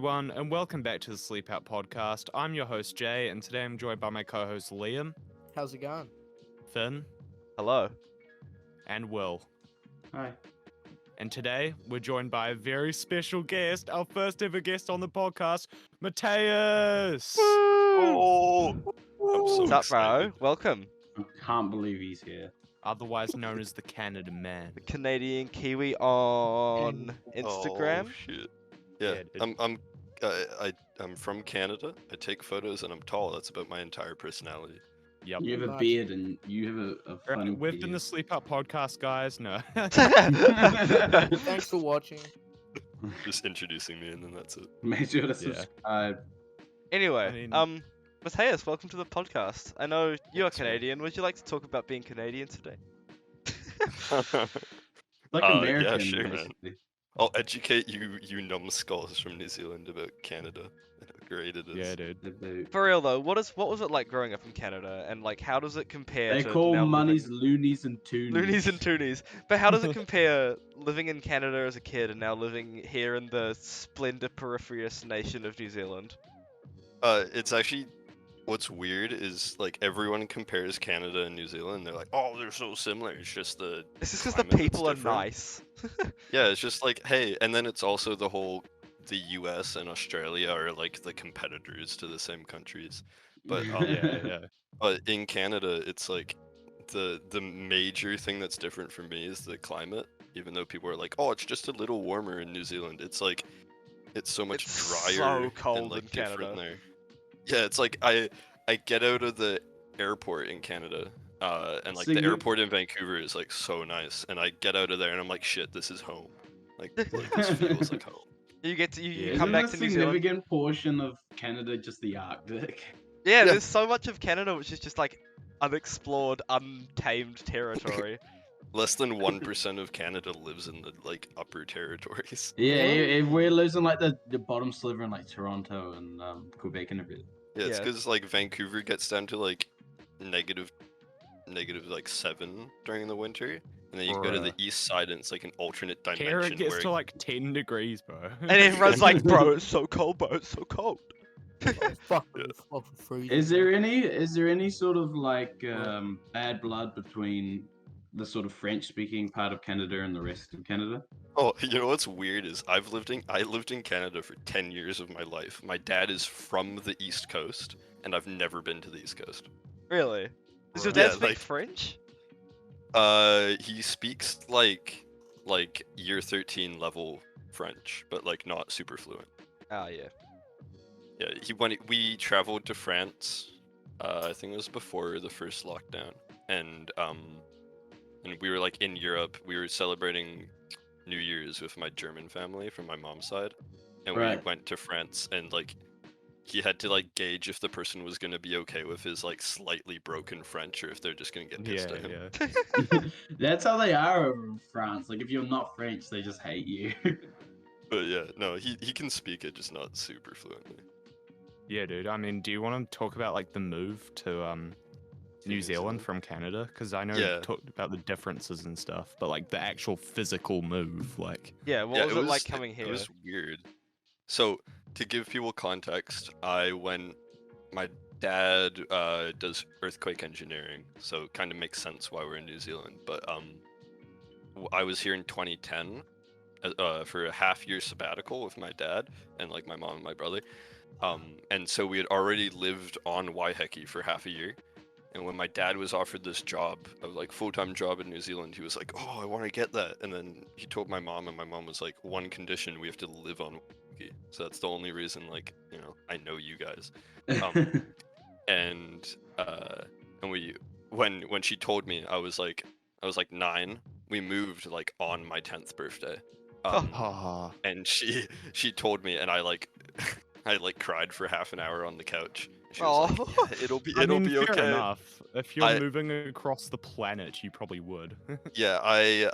everyone, and welcome back to the Sleepout podcast. I'm your host, Jay, and today I'm joined by my co-host, Liam, How's it going? Finn, Hello. and Will. Hi. And today, we're joined by a very special guest, our first ever guest on the podcast, MATTHEUS! Oh, I'm so what's up, excited. bro? Welcome. I can't believe he's here. Otherwise known as the Canada Man. The Canadian Kiwi on Instagram. Oh, shit. Yeah, dude. I'm from Canada. I take photos and I'm tall. That's about my entire personality. Yep. You have a Much. beard and you have a funny We've beard. been the Sleepout podcast, guys. No. Thanks for watching. Just introducing me and then that's it. Make sure to Yeah. subscribe. Anyway, I mean- Matthias, welcome to the podcast. I know you're Thanks, man. Canadian. Would you like to talk about being Canadian today? Like Yeah, American, sure, man. basically. I'll educate you numbskulls from New Zealand about Canada and how great it is. Yeah, dude. About- For real though, what was it like growing up in Canada, and like how does it compare They to call now monies living... loonies and toonies. loonies and toonies? But how does it compare living in Canada as a kid and now living here in the splendiferous nation of New Zealand? It's actually what's weird is like everyone compares Canada and New Zealand. They're like, oh, they're so similar. It's just the It's just because the climate that's people are different. nice. Yeah, it's just like, hey, and then it's also the whole the US and Australia are like the competitors to the same countries. But Yeah. but in Canada, it's like the major thing that's different for me is the climate. Even though people are like, oh, it's just a little warmer in New Zealand. It's like it's so much It's drier so cold and like in different Canada. there. Yeah, it's like I get out of the airport in Canada, and like So the you- airport in Vancouver is like so nice, and I get out of there and I'm like, shit, this is home. Like this feels like home. You get to you Yeah. come Isn't back a to New Zealand. significant portion of Canada just the Arctic? Yeah, Yeah. there's so much of Canada which is just like unexplored, untamed territory. Less than 1% of Canada lives in the like upper territories. Yeah, Really? if we're losing like the bottom sliver in like Toronto and Quebec and everything. Yeah, it's Yeah. because like Vancouver gets down to like negative like 7 during the winter, and then you go to the Bruh. east side and it's like an alternate Here dimension it gets where to like 10 degrees, bro. And everyone's like, bro, it's so cold, bro, it's so cold. Oh, fuck, Yeah. it's fucking freezing. Is there any sort of like bad blood between the sort of French-speaking part of Canada and the rest of Canada? Oh, you know what's weird is I lived in Canada for 10 years of my life. My dad is from the East Coast, and I've never been to the East Coast. Really? Does your Right. dad Yeah, speak like- French? He speaks like year 13 level French, but like not super fluent. Oh yeah. Yeah, we traveled to France. I think it was before the first lockdown, and we were like in Europe. We were celebrating New Year's with my German family from my mom's side, and we Right. went to France, and like he had to like gauge if the person was gonna be okay with his like slightly broken French or if they're just gonna get pissed Yeah, at him. yeah. That's how they are over in France. Like if you're not French, they just hate you. But yeah, no, he can speak it, just not super fluently. Yeah, dude. I mean, do you want to talk about like the move to New Zealand from Canada? Because I know Yeah. you talked about the differences and stuff, but like the actual physical move, like Yeah, what Yeah, was it like coming here? It was weird. So to give people context, my dad does earthquake engineering, so it kind of makes sense why we're in New Zealand. But I was here in 2010 for a half-year sabbatical with my dad and like my mom and my brother. And so we had already lived on Waiheke for half a year. And when my dad was offered this job, like full-time job in New Zealand, he was like, "Oh, I want to get that." And then he told my mom, and my mom was like, "One condition: we have to live on Waiheke." So that's the only reason, like, you know, I know you guys. And when she told me, I was like 9. We moved like on my 10th birthday. haha. And she told me, and I like I like cried for half an hour on the couch. She was like, Aw. "Yeah, it'll be I mean, fair okay." enough. If you're I- moving across the planet, you probably would. Yeah, I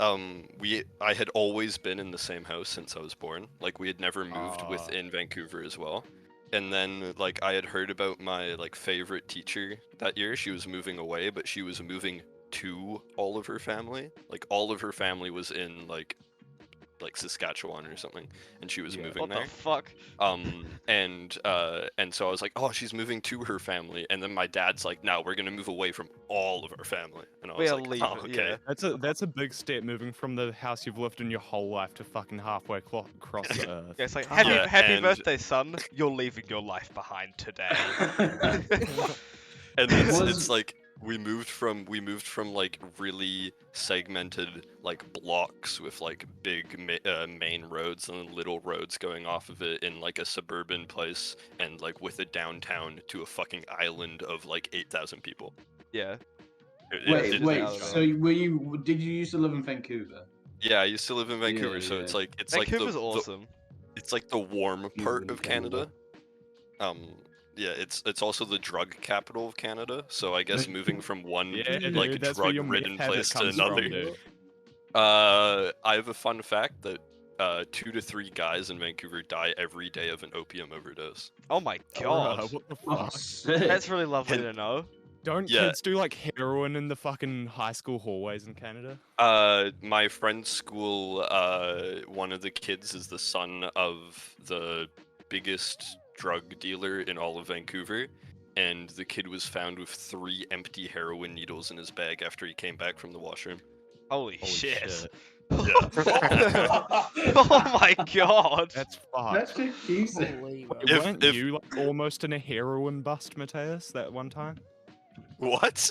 had always been in the same house since I was born. Like we had never moved Ah. within Vancouver as well. And then like I had heard about my like favorite teacher that year. She was moving away, but she was moving to all of her family. Like all of her family was in like like Saskatchewan or something, and she was Yeah. moving What there. the fuck? And so I was like, oh, she's moving to her family, and then my dad's like, no, we're gonna move away from all of our family, and I was We're like, leaving. oh, okay. Yeah. That's a big step, moving from the house you've lived in your whole life to fucking halfway across the earth. Yeah, it's like Yeah, happy and- birthday, son. You're leaving your life behind today. And it's Was- like we moved from like really segmented like blocks with like big main roads and then little roads going off of it in like a suburban place, and like with a downtown, to a fucking island of like 8,000 people. Yeah. It is Wait. out of So did you used to live in Vancouver? Yeah, I used to live in Vancouver, so it's yeah. like Vancouver's the awesome. it's like the warm part in of Canada. Yeah, it's also the drug capital of Canada, so I guess moving from one Yeah, like dude, that's where your drug-ridden meth habit place to comes from, another. dude. I have a fun fact that 2 to 3 guys in Vancouver die every day of an opium overdose. Oh my god. What the Oh, fuck? sick. That's really lovely And- to know. Don't Yeah. kids do like heroin in the fucking high school hallways in Canada? My friend's school, one of the kids is the son of the biggest drug dealer in all of Vancouver, and the kid was found with 3 empty heroin needles in his bag after he came back from the washroom. Holy, Holy shit. shit. Oh my god. That's fucked. That's confusing. Holy, bro. If- Weren't if- you like almost in a heroin bust, Matthäus, that one time? What?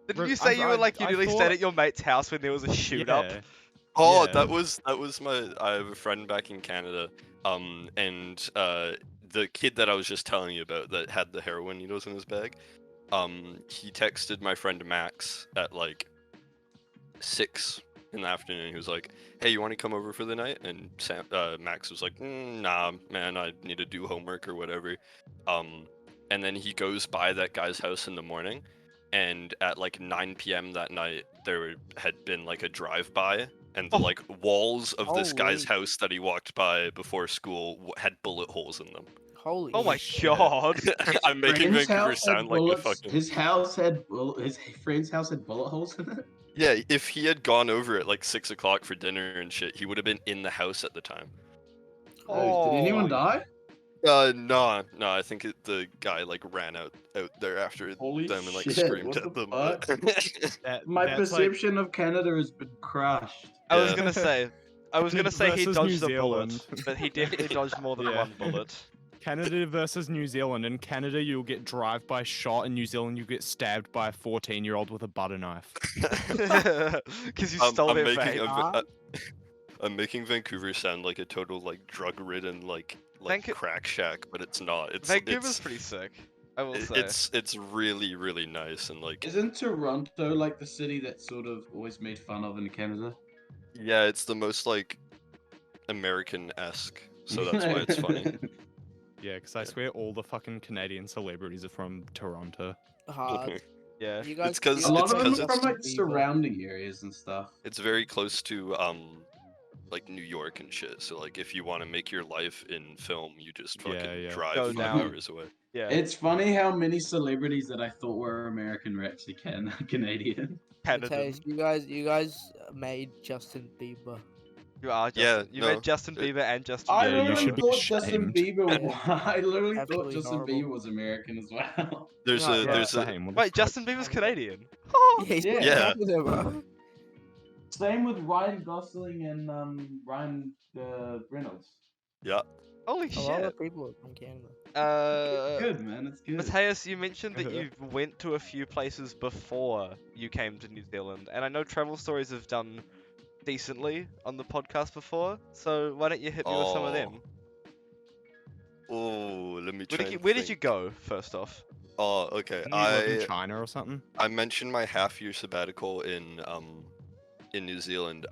Didn't Bro, you say you were like, you I nearly thought- stayed at your mate's house when there was a shoot up? Yeah. Oh, Yeah. that was my. I have a friend back in Canada, and the kid that I was just telling you about that had the heroin needles in his bag, he texted my friend Max at like 6 in the afternoon. He was like, "Hey, you want to come over for the night?" And Max was like, "Nah, man, I need to do homework or whatever." And then he goes by that guy's house in the morning, and at like 9 p.m. that night, there had been like a drive-by, and the like walls of this guy's Holy. house that he walked by before school had bullet holes in them. Holy Oh my shit. god. I'm making Friend's Vancouver house had sound like a bullets- fucking. His friend's house had bullet holes in it. Yeah, if he had gone over at like 6 o'clock for dinner and shit, he would have been in the house at the time. Oh, did anyone die? No, I think the guy like ran out there after Holy them and like shit, screamed what at the them. fuck? My That's like perception of Canada has been crushed. I was Yeah. gonna say. I was gonna say he Versus dodged New a bullet, Zealand. but he definitely dodged more than Yeah. one bullet. Canada versus New Zealand. In Canada, you'll get drive-by shot. In New Zealand, you get stabbed by a 14-year-old with a butter knife. Because you stole I'm their making fame. I'm making Vancouver sound like a total like drug-ridden like Vancou- crack shack, but it's not. It's Vancouver's pretty sick. I will say. it's really really nice, and like Isn't Toronto like the city that's sort of always made fun of in Canada? yeah, it's the most like American-esque, so that's why it's funny. Yeah, because I swear all the fucking Canadian celebrities are from Toronto. Hard. Yeah. You guys, 'cause- you A lot it's of them 'cause are it's- from like surrounding areas and stuff. It's very close to like New York and shit. So like if you want to make your life in film, you just fucking Yeah. drive Go 5 down. hours away. Yeah. It's funny how many celebrities that I thought were American were actually Canadian. Canada. Matthäus, you guys made Justin Bieber. You are Yeah, Justin. You no, met Justin it- Bieber and Justin I Yeah, you Bieber. literally should be thought Justin ashamed. Bieber. I literally thought Absolutely Justin horrible. Bieber was American as well. There's No, a yeah. there's a Same, what the Wait, fuck? Justin Bieber's Canadian. Yeah, he's Yeah. Yeah. Canada, bro. Same with Ryan Gosling and Ryan Reynolds. yeah. Holy A lot shit. of people are from Canada. Good man, it's good. Matthäus, you mentioned that you went to a few places before you came to New Zealand, and I know Travel Stories have done decently on the podcast before, so why don't you hit me with some of them? Oh, let me try. Where did you go, first off? Oh, okay. Didn't you live in I China or something? I mentioned my half-year sabbatical in New Zealand.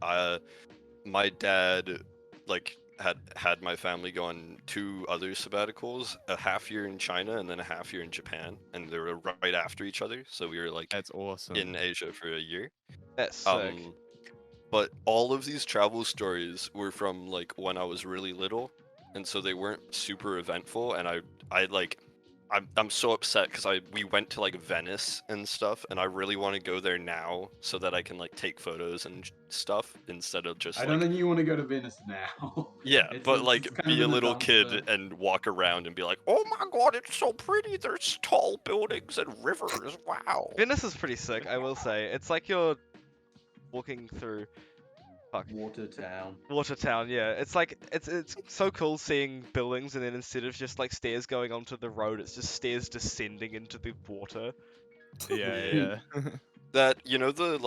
My dad like had my family go on 2 other sabbaticals, a half year in China and then a half year in Japan, and they were right after each other. So we were like That's awesome. in Asia for a year. That's sick. But all of these travel stories were from like when I was really little, and so they weren't super eventful. And I'm so upset because we went to like Venice and stuff, and I really want to go there now so that I can like take photos and stuff instead of just I don't like think you want to go to Venice now. yeah, but like it's kind be a of in little kid dumpster. and walk around and be like, oh my god, it's so pretty. There's tall buildings and rivers. Wow. Venice is pretty sick, I will say. It's like you're walking through Watertown. Watertown, yeah. It's like it's so cool seeing buildings and then instead of just like stairs going onto the road, it's just stairs descending into the water. Yeah. That the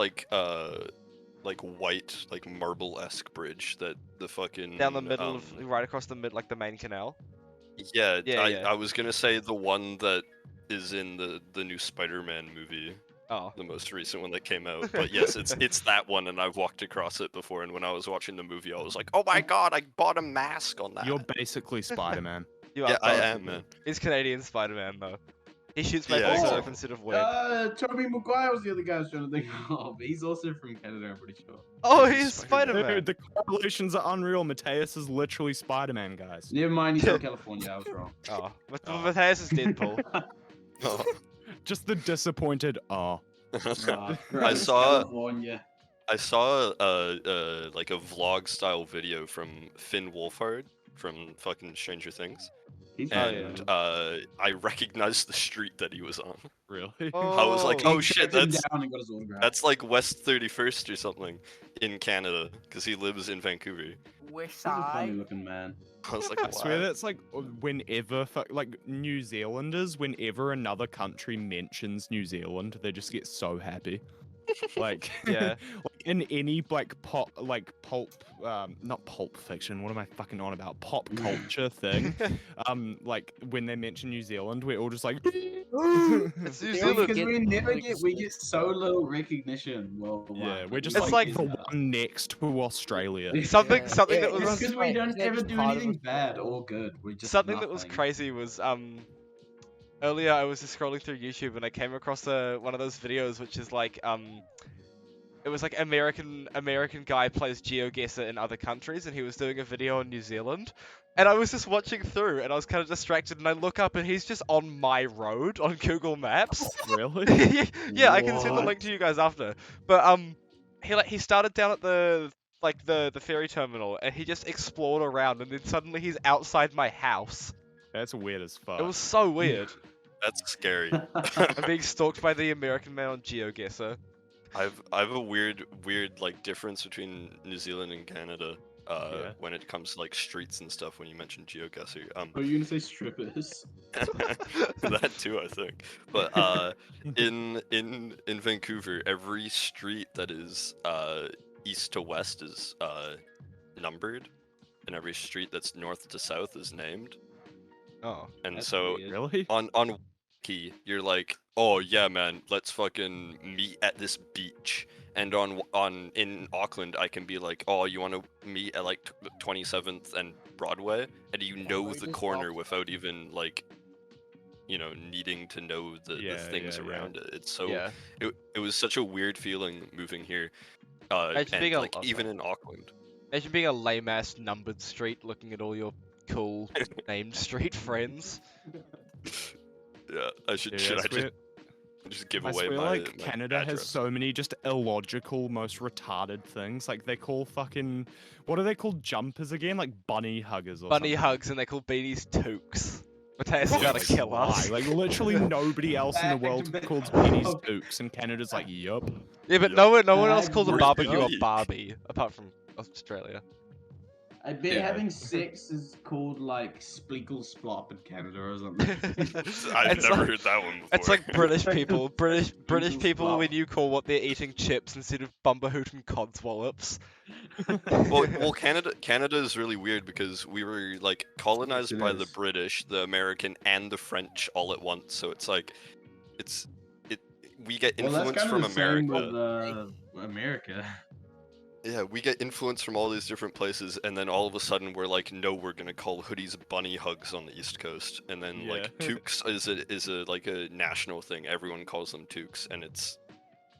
like white like marble-esque bridge that the fucking Down the middle of right across the like the main canal. yeah, Yeah. I was gonna say the one that is in the new Spider-Man movie, Oh. the most recent one that came out. But yes, it's that one, and I've walked across it before. And when I was watching the movie, I was like, oh my god, I bought a mask on that. You're basically Spider-Man. You Yeah, are I both. am, man. He's Canadian Spider-Man though. He shoots maple Yeah, syrup exactly. instead of weed. Tobey Maguire was the other guy I was trying to think of. He's also from Canada, I'm pretty sure. Oh, he's he's Spider-Man. Spider-Man. Dude, the correlations are unreal. Matthäus is literally Spider-Man, guys. Never mind, he's from California. I was wrong. Oh, Oh. Matthias is Deadpool. Oh. Just the disappointed. Oh, Right, saw- California. I saw like a vlog style video from Finn Wolfhard from fucking Stranger Things, He's and I recognized the street that he was on. really? I was like, Oh, oh shit, tracked him that's down and got his autograph. that's like West 31st or something in Canada, because he lives in Vancouver. Wish He's a funny I. looking man. I was like, I swear wow. that's like whenever like New Zealanders, whenever another country mentions New Zealand, they just get so happy. Like Yeah. like in any like pulp not pulp fiction, what am I fucking on about? Pop culture thing. Like when they mention New Zealand, we're all just like It's New Yeah, Zealand. because we get so little recognition worldwide. yeah, we're just It's like, like- the one next to Australia. Something Yeah. something Yeah, that It's was because we Right, don't they're ever just do part of anything us. bad or good. We just something that was nothing. crazy was earlier I was just scrolling through YouTube and I came across one of those videos which is like it was like American guy plays GeoGuessr in other countries and he was doing a video on New Zealand and I was just watching through and I was kind of distracted and I look up and he's just on my road on Google Maps. Really? Yeah, I can send the link What? to you guys after. But he started down at the ferry terminal and he just explored around and then suddenly he's outside my house. That's weird as fuck. It was so weird. That's scary. I'm being stalked by the American man on GeoGuessr. I have a weird like difference between New Zealand and Canada Yeah. when it comes to like streets and stuff. When you mentioned GeoGuessr, Are you gonna say strippers? that too, I think. But in Vancouver, every street that is east to west is numbered, and every street that's north to south is named. Oh, And that's so weird. Really? on Wiki, you're like, oh yeah, man, let's fucking meet at this beach. And in Auckland, I can be like, oh, you want to meet at like 27th and Broadway, and you know we the just corner walked- without even like, needing to know the things yeah. around it. It's so Yeah. it was such a weird feeling moving here. Imagine And being a- like even in Auckland. Imagine being a lame ass numbered street looking at all your cool named street friends. Yeah, should Yeah, I I swear, just give I away swear my like my Canada has address? so many just illogical, most retarded things. Like they call fucking what are they called jumpers again? Like bunny huggers or Bunny something. hugs and they call beanies toques. Matthias is What? about to kill Why? us. Like literally nobody else in the world Back to calls back. beanies toques, and Canada's like, yup. Yeah, but Yeah. no one else calls a Where's barbecue a Bunny? barbie apart from Australia. I bet Yeah. having sex is called like spleekle splop in Canada or something. I've It's never like- heard that one before. It's like British people. British People's people flop. when you call what they're eating chips instead of bumperhoot and codswallops. well, Canada is really weird because we were like colonized it by the is. British, the American, and the French all at once. So it's like, we get Well, that's influence kind from of the same America. with America. Yeah, we get influence from all these different places, and then all of a sudden we're like, no, we're gonna call hoodies bunny hugs on the East Coast, and then Yeah. like toques is a like a national thing. Everyone calls them toques, and it's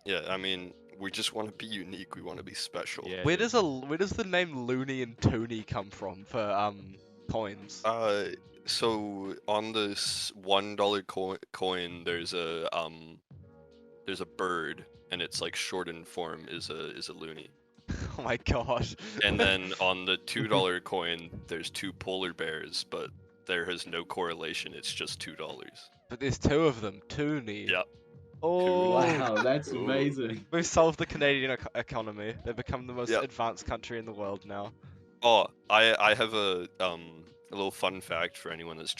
yeah. I mean, we just want to be unique. We want to be special. Yeah. Where does the name Looney and Toonie come from for coins? So on this $1 coin, there's a bird, and it's like shortened form is a loony. Oh my god. And then on the $2 coin, there's 2 polar bears, but there has no correlation. It's just $2. But there's 2 of them. Toonie. Yep. Oh. Wow, that's Ooh. amazing. We've solved the Canadian economy. They've become the most Yep. advanced country in the world now. Oh, I have a little fun fact for anyone that's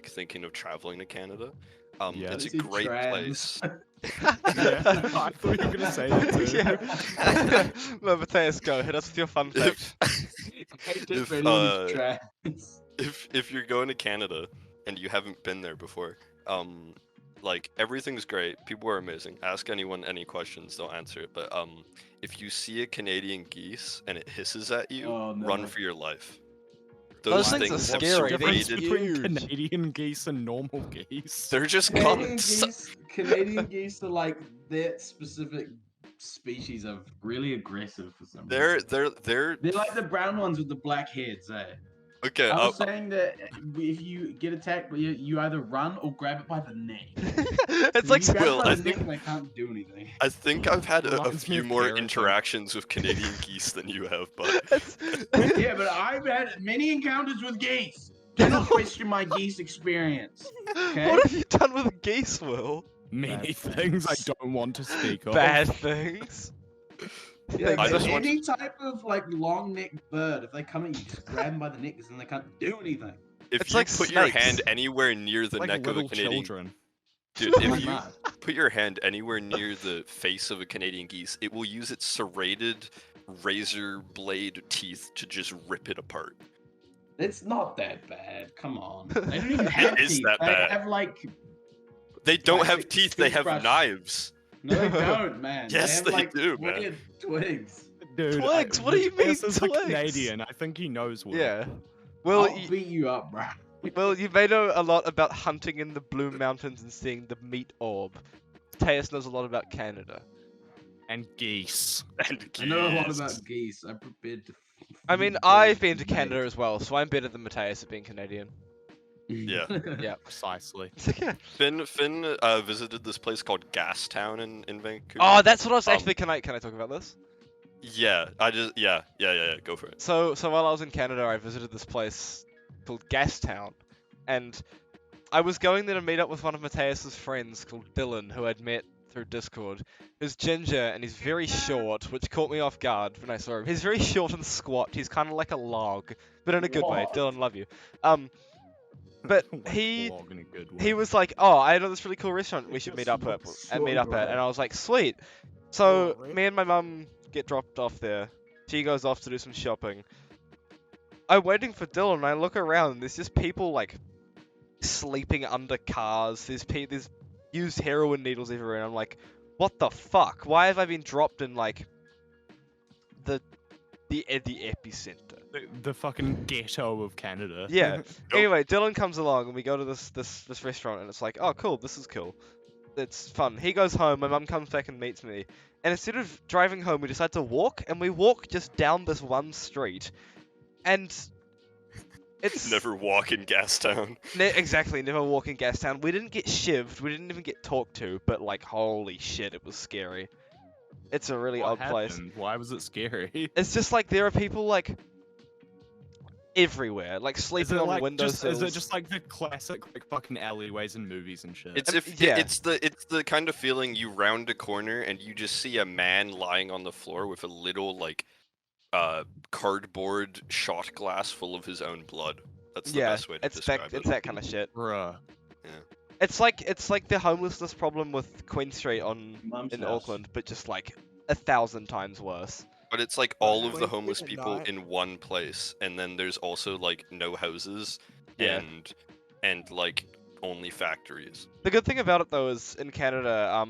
thinking of traveling to Canada. Yeah. It's Is a he great trans? place. Yeah, I thought you were gonna say that too. Yeah. No, Matthias, go. Hit us with your fun fact. Hate it If, for anyone who's trans. if you're going to Canada and you haven't been there before, like everything's great. People are amazing. Ask anyone any questions, they'll answer it. But if you see a Canadian geese and it hisses at you, Oh, no. run for your life. Those Those things are things have scary. They're Difference serrated. between huge. Canadian geese and normal geese. They're just Canadian cunts. Canadian geese are like that specific species of really aggressive for some They're reason. they're They're like the brown ones with the black heads, eh? okay. I was saying that if you get attacked, you either run or grab it by the neck. It's like you grab Will, it by I the neck and they can't do anything. I think I've had a Reminds me few of more parenting. interactions with Canadian geese than you have, but Yeah, but I've had many encounters with geese. Do not question my geese experience. Okay? What have you done with geese, Will? Many Bad things I things. don't want to speak of. Bad things. Yeah, I just any type of like long necked bird, if they come at you, just grab them by the neck because then they can't do anything. if It's you like put your snakes. hand anywhere near the Like neck of a little Canadian children. dude, Pretty if you much. put your hand anywhere near the face of a Canadian geese, it will use its serrated razor blade teeth to just rip it apart. It's not that bad. Come on. They don't even have is teeth. that They bad. have like They don't have Plastic teeth, they have toothbrush. knives. no, they don't, man. Yes, have, they like, do, man. weird twigs. Dude, Twigs? What do you mean, Matthias is a twigs? Canadian. I think he knows what. Yeah. Will, I'll beat you up, bro. Well, you may know a lot about hunting in the Blue Mountains and seeing the meat orb. Teus knows a lot about Canada. And geese. And I know a lot geese. about geese. I'm prepared to. I mean, I've been to Canada as well, so I'm better than Matthias at being Canadian. Yeah. Yeah. Precisely. Finn visited this place called Gastown in Vancouver. Oh, that's what I was Um, actually. Can I talk about this? Yeah, yeah, go for it. So while I was in Canada, I visited this place called Gastown, and I was going there to meet up with one of Matthias's friends called Dylan, who I'd met through Discord. Who's ginger and he's very short, which caught me off guard when I saw him. He's very short and squat. He's kind of like a log, but in a good way. Log. Dylan, love you. But Like he blog in a good way. he was like, "Oh, I know this really cool restaurant we should meet up at," and I was like, "Sweet." So Alright. me and my mum get dropped off there. She goes off to do some shopping. I'm waiting for Dylan, and I look around, and there's just people like sleeping under cars. There's used heroin needles everywhere, and I'm like, "What the fuck? Why have I been dropped in like the epicenter?" The fucking ghetto of Canada. Yeah. Anyway, Dylan comes along and we go to this restaurant and it's like, oh cool, this is cool. It's fun. He goes home, my mum comes back and meets me. And instead of driving home, we decide to walk, and we walk just down this one street. And it's Never walk in Gastown. exactly, never walk in Gastown. We didn't get shivved, we didn't even get talked to, but like holy shit, it was scary. It's a really What odd place. happened? Why was it scary? It's just like there are people like everywhere, like Is sleeping it on like windowsills. is it just like the classic like fucking alleyways and movies and shit? It's yeah. it's the kind of feeling you round a corner and you just see a man lying on the floor with a little like cardboard shot glass full of his own blood. That's the best way to describe it. it's that kind of shit. Bruh. It's like the homelessness problem with Queen Street Mum's in house. Auckland, but just like 1,000 times worse. But it's like all of the Wait, homeless wait, people not- in one place, and then there's also like no houses Yeah. and like only factories. The good thing about it though is in Canada,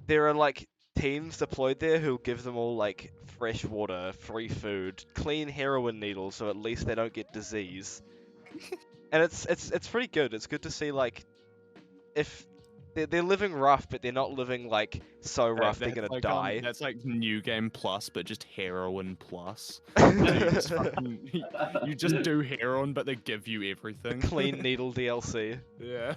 there are like teams deployed there who give them all like fresh water, free food, clean heroin needles, so at least they don't get disease. And it's pretty good. It's good to see like if they're living rough, but they're not living like so rough they're That's gonna like, die. that's like New Game Plus, but just heroin plus. So you just you just do heroin, but they give you everything. Clean needle DLC. Yeah.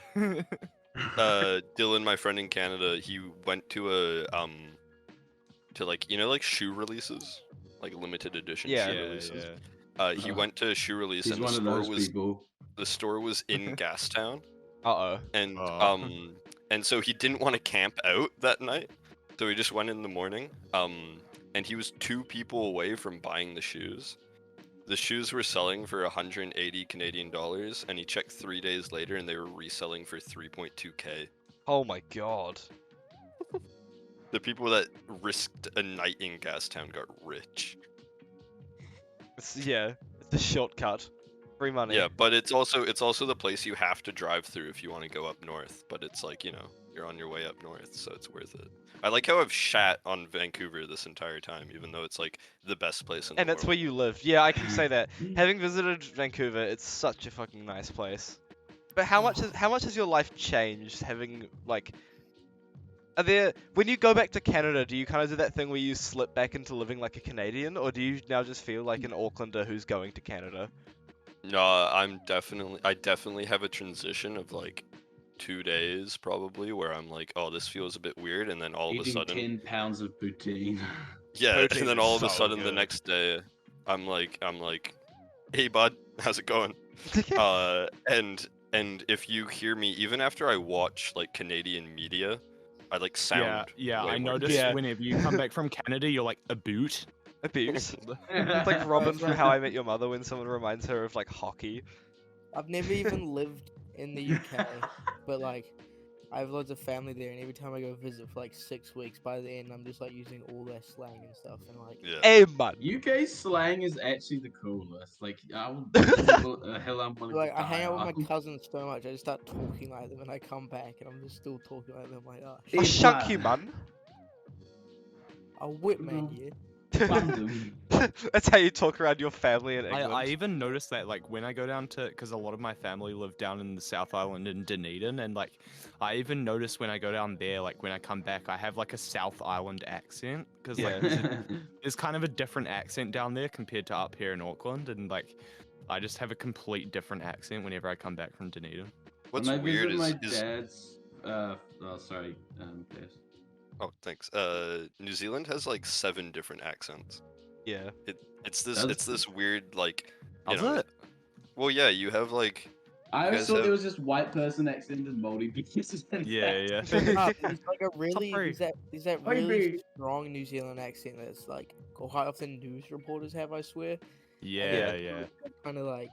Dylan, my friend in Canada, he went to a to like like shoe releases, like limited edition Yeah. shoe Yeah, releases. yeah. He went to a shoe release He's and one of those people. the store was in Gastown, Uh-oh. and Oh. and so he didn't want to camp out that night, so he just went in the morning. And he was 2 people away from buying the shoes. The shoes were selling for 180 Canadian dollars, and he checked 3 days later, and they were reselling for 3.2k. Oh my god. The people that risked a night in Gastown got rich. It's a shortcut. Free money. Yeah, but it's also the place you have to drive through if you want to go up north. But it's like, you're on your way up north, so it's worth it. I like how I've shat on Vancouver this entire time, even though it's like the best place in the And world. that's where you live. Yeah, I can say that. Having visited Vancouver, it's such a fucking nice place. But how much has your life changed having like when you go back to Canada, do you kind of do that thing where you slip back into living like a Canadian, or do you now just feel like an Aucklander who's going to Canada? No, I definitely have a transition of like 2 days probably where I'm like, oh, this feels a bit weird, and then all of a Eating sudden, 10 pounds of poutine. yeah, Poutine and then is all of a so sudden the good. next day, I'm like, hey bud, how's it going? And if you hear me, even after I watch like Canadian media, I like sound. Yeah, way I more noticed Yeah. whenever you come back from Canada, you're like a boot. Abuse. It's like Robin from How I Met Your Mother when someone reminds her of like hockey. I've never even lived in the UK, but like I have loads of family there, and every time I go visit for like 6 weeks, by the end I'm just like using all their slang and stuff, and like Yeah. Hey man. UK slang is actually the coolest. Like, I will hell I'm gonna like I die hang out with off. my cousins so much, I just start talking like them, and I come back and I'm just still talking like them. Like, oh, I'll shit, shunk you, man. I'll whip man you. London. That's how you talk around your family in England. I even noticed that like when I go down to, because a lot of my family live down in the South Island in Dunedin, and like I even notice when I go down there, like when I come back, I have like a South Island accent, because like there's kind of a different accent down there compared to up here in Auckland, and like I just have a complete different accent whenever I come back from Dunedin. What's when I weird visit my is dad's. Oh, sorry. Yes. oh, thanks. New Zealand has like 7 different accents. Yeah. It's this Does it's this weird like Does know. it? Well, yeah, you have like I You always guys thought have- there was just white person accent and moldy pieces. Yeah. He's like a really Sorry. he's that Oi, really boo. strong New Zealand accent that's like quite often news reporters have, I swear. Yeah. Kind of like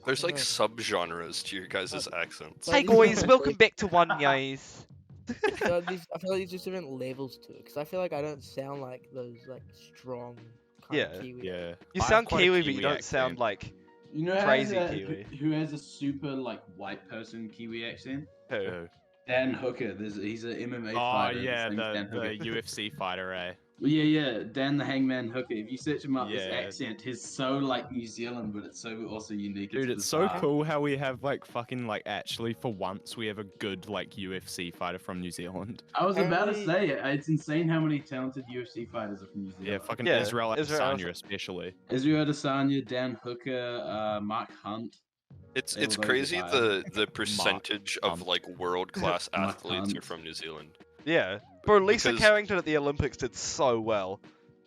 there's like Yeah. subgenres to your guys' accents. Like, Hey guys, welcome back to One Guys. I feel like there's just different levels to it, because I feel like I don't sound like those like strong kind Yeah. of Kiwi. Yeah. You I have sound quite a Kiwi, but you don't accent. sound like You know Crazy who, Kiwi. who has a super like white person Kiwi accent? who? Oh. Dan Hooker. He's an MMA Oh fighter. yeah, His name's Dan the Hooker. UFC fighter, eh? Well, yeah, Dan the Hangman Hooker. If you search him up, his Yeah. accent is so like New Zealand, but it's so also unique. Dude, it's so bizarre. cool how we have like fucking like actually for once we have a good like UFC fighter from New Zealand. I was about to Apparently- say it's insane how many talented UFC fighters are from New Zealand. Yeah, fucking Yeah, Israel Israel Adesanya especially. Israel Adesanya, Dan Hooker, Mark Hunt. It's They it's were crazy those the percentage of Hunt. like world class Mark athletes are Hunt. from New Zealand. Yeah. Bro, Lisa Because- Carrington at the Olympics did so well.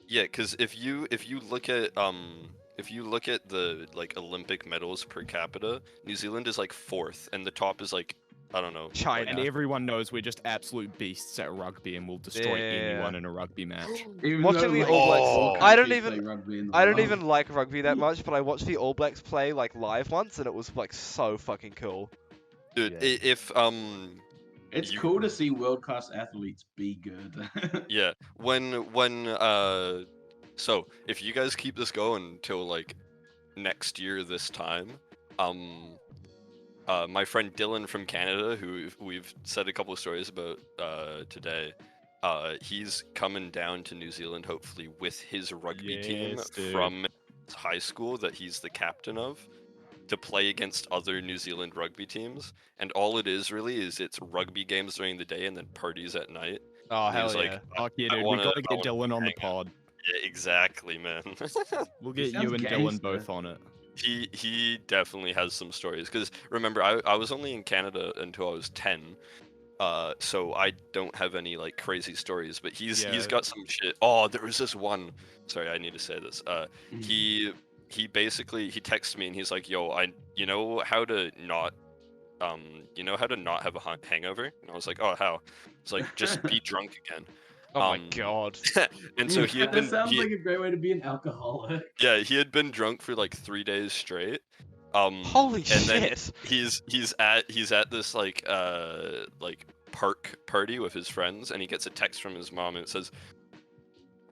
Yeah, because if you look at the like Olympic medals per capita, New Zealand is like 4th, and the top is like I don't know. China. And everyone knows we're just absolute beasts at rugby and will destroy Yeah. anyone in a rugby match. Even Watching though, the like, All Blacks- all I don't countries even- play rugby in the I don't world. even like rugby that much, but I watched the All Blacks play like live once, and it was like so fucking cool. Dude, Yeah. if It's you- cool to see world class athletes be good. yeah, when so if you guys keep this going till like next year this time, my friend Dylan from Canada, who we've said a couple of stories about today, he's coming down to New Zealand hopefully with his rugby team Yes, dude. from his high school that he's the captain of. to play against other New Zealand rugby teams, and all it is really is it's rugby games during the day and then parties at night. Oh, And he hell was yeah. like, Fuck yeah, I dude. We wanna- gotta I get wanna Dylan on the hang out. pod. Yeah, exactly, man. We'll He get you sounds and Dylan gangster. both on it. He definitely has some stories. Because remember, I was only in Canada until I was 10. So I don't have any like crazy stories, but he's got some shit. Oh, there was this one. Sorry, I need to say this. He basically he texted me and he's like, "Yo, you know how to not have a hangover?" And I was like, "Oh, how?" It's like just be drunk again. Oh my god. And so he had been. That sounds like a great way to be an alcoholic. Yeah, he had been drunk for like 3 days straight. Holy and then shit. he's at this like park party with his friends, and he gets a text from his mom and it says,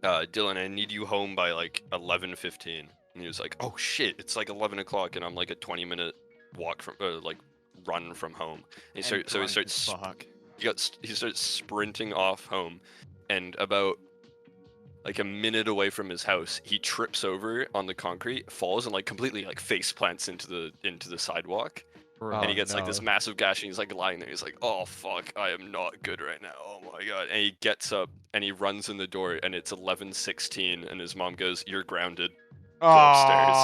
"Dylan, I need you home by like 11:15." And he was like, "Oh shit, it's like 11 o'clock, and I'm like a 20-minute walk from run from home." And he starts sprinting off home, and about like a minute away from his house, he trips over on the concrete, falls, and like completely like face plants into the sidewalk. And he gets like this massive gash, and he's like lying there. He's like, "Oh fuck, I am not good right now. Oh my god!" And he gets up and he runs in the door, and it's 11:16, and his mom goes, "You're grounded. Go upstairs."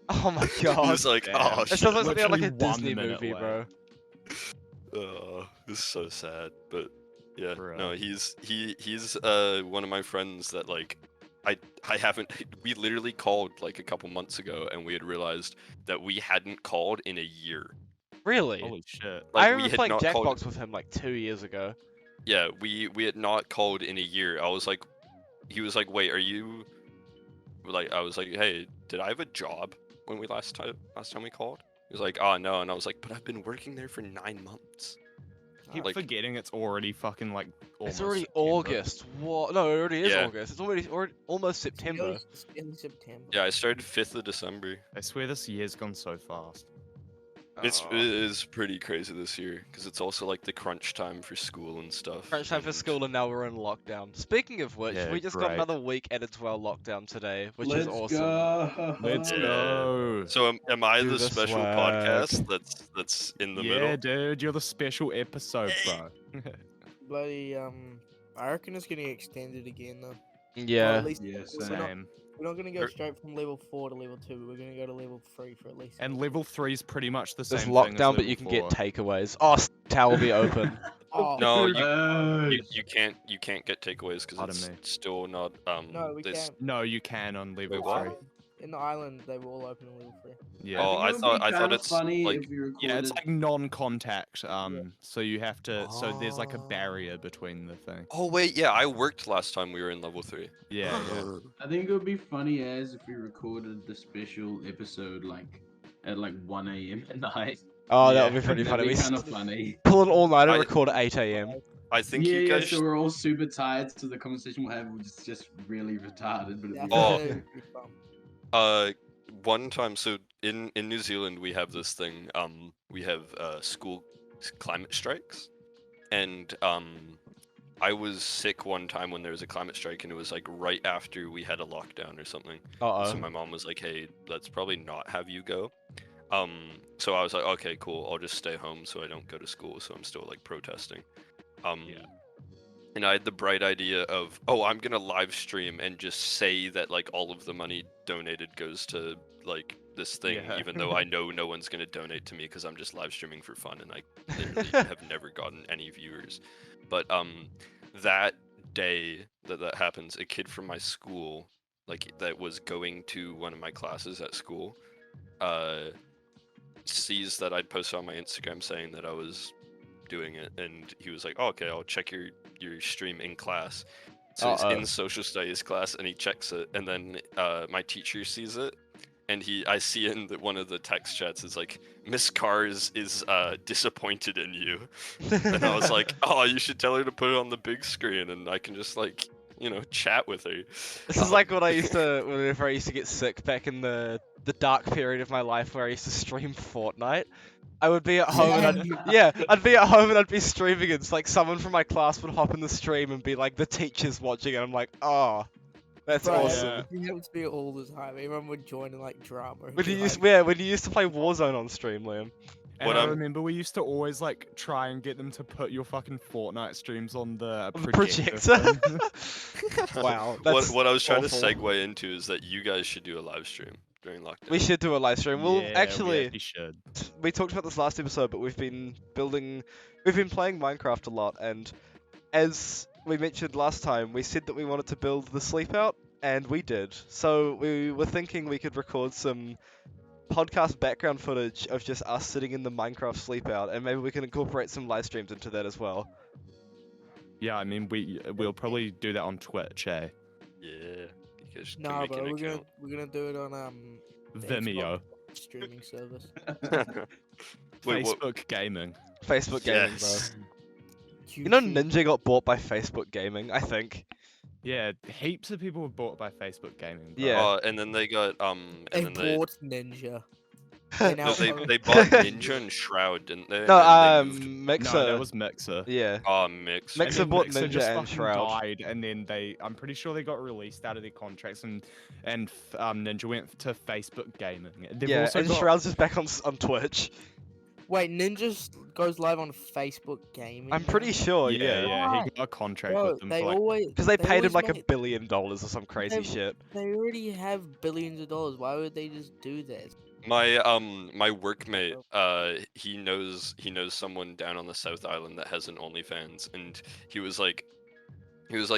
Oh, oh my god. He's like, Damn. "Oh It shit." sounds like something out like a Literally 1 Disney minute movie, late. bro. This is so sad, but yeah, Bro. no, he's one of my friends that like I haven't. We literally called like a couple months ago, and we had realized that we hadn't called in a year. Really? Holy shit. Like, I we remember had playing not called. Jackbox with him like 2 years ago. Yeah, we had not called in a year. I was like, he was like, "Wait, are you?" Like, I was like, "Hey, did I have a job when we last time we called?" He was like, "Oh no," and I was like, "But I've been working there for 9 months." Keep Like- forgetting it's already fucking like almost It's already September. August. What? No, it already is Yeah. August. It's already almost September. It's in September. Yeah, I started 5th of December. I swear this year's gone so fast. It Oh. is pretty crazy this year because it's also like the crunch time for school and stuff. Crunch time for and- school, and now we're in lockdown. Speaking of which, Yeah, we just got great. another week added to our lockdown today, which Let's is awesome. go. Let's Yeah. go. So am I Do the the special swag. podcast that's in the Yeah, middle? dude, you're the special episode, bro. Bloody I reckon it's getting extended again though. Or Yeah. at least Yeah, we're not, Same. we're not gonna go Er- straight from level 4 to level 2. We're gonna go to level 3 for at least. And level 3's pretty much the same There's thing as lockdown, but level you can 4. get takeaways. Oh, Tower will be open. Oh, No, Uh, you can't get takeaways because Pardon it's me. still not no, we this- can't. No, you can on level Wait, what? 3. In the island, they were all open in level 3. Yeah. Oh, I think it would thought- be I thought kinda it's, funny like- if you recorded. Yeah, it's like non-contact. So you have to. So there's like a barrier between the thing. Oh wait, yeah, I worked last time we were in level 3. Yeah. yeah. I think it would be funny as if we recorded the special episode like at like 1 a.m. at night. Oh, that Yeah. would be pretty funny. That'd We be kind of funny. pull an all-nighter, I- record at 8 a.m. I think Yeah, you yeah. guys. So we're all super tired, so the conversation we'll have was just really retarded. But it'd Yeah, be Oh. that'd be pretty fun. One time, so in New Zealand we have this thing. We have school climate strikes, and I was sick one time when there was a climate strike, and it was like right after we had a lockdown or something. Uh So oh. my mom was like, "Hey, let's probably not have you go." So I was like, "Okay, cool. I'll just stay home so I don't go to school." So I'm still like protesting. Yeah. And I had the bright idea of, oh, I'm gonna live stream and just say that like all of the money donated goes to like this thing, Yeah. even though I know no one's gonna donate to me because I'm just live streaming for fun and I literally have never gotten any viewers. But that day that happens, a kid from my school, like that was going to one of my classes at school, sees that I'd posted on my Instagram saying that I was doing it, and he was like, "Oh, okay, I'll check your stream in class." So Uh-oh. he's in social studies class and he checks it, and then my teacher sees it, and I see in one of the text chats is like, "Miss Carr is disappointed in you," and I was like, "Oh, you should tell her to put it on the big screen, and I can just like chat with her." This is like what I used to, whenever I used to get sick back in the dark period of my life where I used to stream Fortnite. I would be at home and I'd be at home and I'd be streaming, and it's like someone from my class would hop in the stream and be like, the teacher's watching, and I'm like, oh, That's Bro, awesome. it happens to me all the time. Everyone would join in like drama. and When be you used, like, yeah, when you used to play Warzone on stream, Liam. And What I I'm- remember we used to always like try and get them to put your fucking Fortnite streams on the On the projector. projector. thing. Wow, what that's what I was trying awful. to segue into is that you guys should do a live stream during lockdown. We should do a live stream. Well, Yeah, actually, we should. we talked about this last episode, but we've been playing Minecraft a lot, and as we mentioned last time, we said that we wanted to build the Sleepout, and we did. So we were thinking we could record some podcast background footage of just us sitting in the Minecraft Sleepout, and maybe we can incorporate some live streams into that as well. Yeah, I mean we'll probably do that on Twitch, eh? Yeah, you guys can nah, make bro, an we're account. gonna do it on the Vimeo, Xbox streaming service. Wait, what? Facebook gaming. Facebook gaming, Yes. bro. You know YouTube. Ninja got bought by Facebook Gaming, I think. Yeah, heaps of people were bought by Facebook gaming. Bro. Yeah. And then they got They and then bought Ninja. They now no, they own- they bought Ninja and Shroud, didn't they? And No, then they moved- Mixer. No, that was Mixer. Yeah. Oh, Mix. Mixer And then bought Mixer Ninja just and fucking Shroud. died, and then I'm pretty sure they got released out of their contracts, and Ninja went to Facebook gaming. They've Yeah, also and got, Shroud's just back on Twitch. Wait, Ninja goes live on Facebook Gaming. I'm now? pretty sure, yeah, yeah. he got a contract Bro, with them they for like always Because they paid him always like make- $1 billion or some crazy They've- shit. They already have billions of dollars. Why would they just do this? My my workmate, he knows someone down on the South Island that has an OnlyFans, and he was like,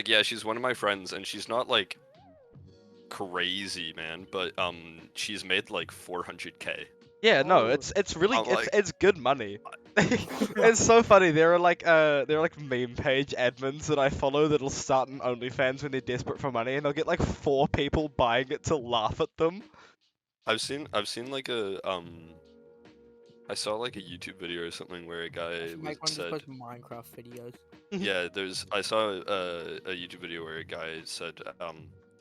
yeah, she's one of my friends, and she's not like crazy, man, but she's made like 400K. Yeah, no, Oh. it's really I'm like- it's good money. It's so funny. There are like meme page admins that I follow that'll start an OnlyFans when they're desperate for money, and they'll get like 4 people buying it to laugh at them. I've seen like a I saw like a YouTube video or something where a guy Make one just said, post Minecraft videos. yeah, I saw a YouTube video where a guy said,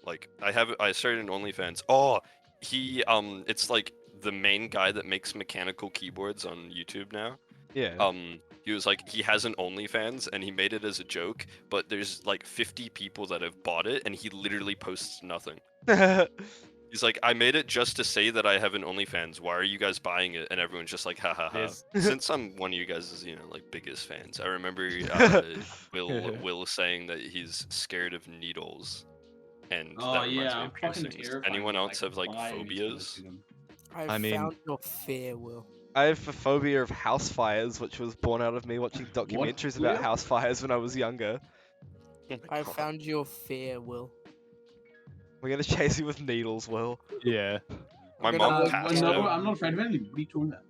like I started an OnlyFans. Oh, he it's like the main guy that makes mechanical keyboards on YouTube now. Yeah. He was like, he has an OnlyFans and he made it as a joke, but there's like 50 people that have bought it and he literally posts nothing. He's like, I made it just to say that I have an OnlyFans. Why are you guys buying it? And everyone's just like, ha ha ha. There's- Since I'm one of you guys' like biggest fans, I remember Will saying that he's scared of needles, and Oh that reminds yeah, me I'm of fucking piercings. terrified. Anyone of, else have like flying into phobias? them. I mean- found your fear, Will. I have a phobia of house fires, which was born out of me watching documentaries about Will? house fires when I was younger. I found your fear, Will. We're gonna chase you with needles, Will. yeah. My I'm mom gonna- passed no, out. I'm not afraid of anything. What are you talking about?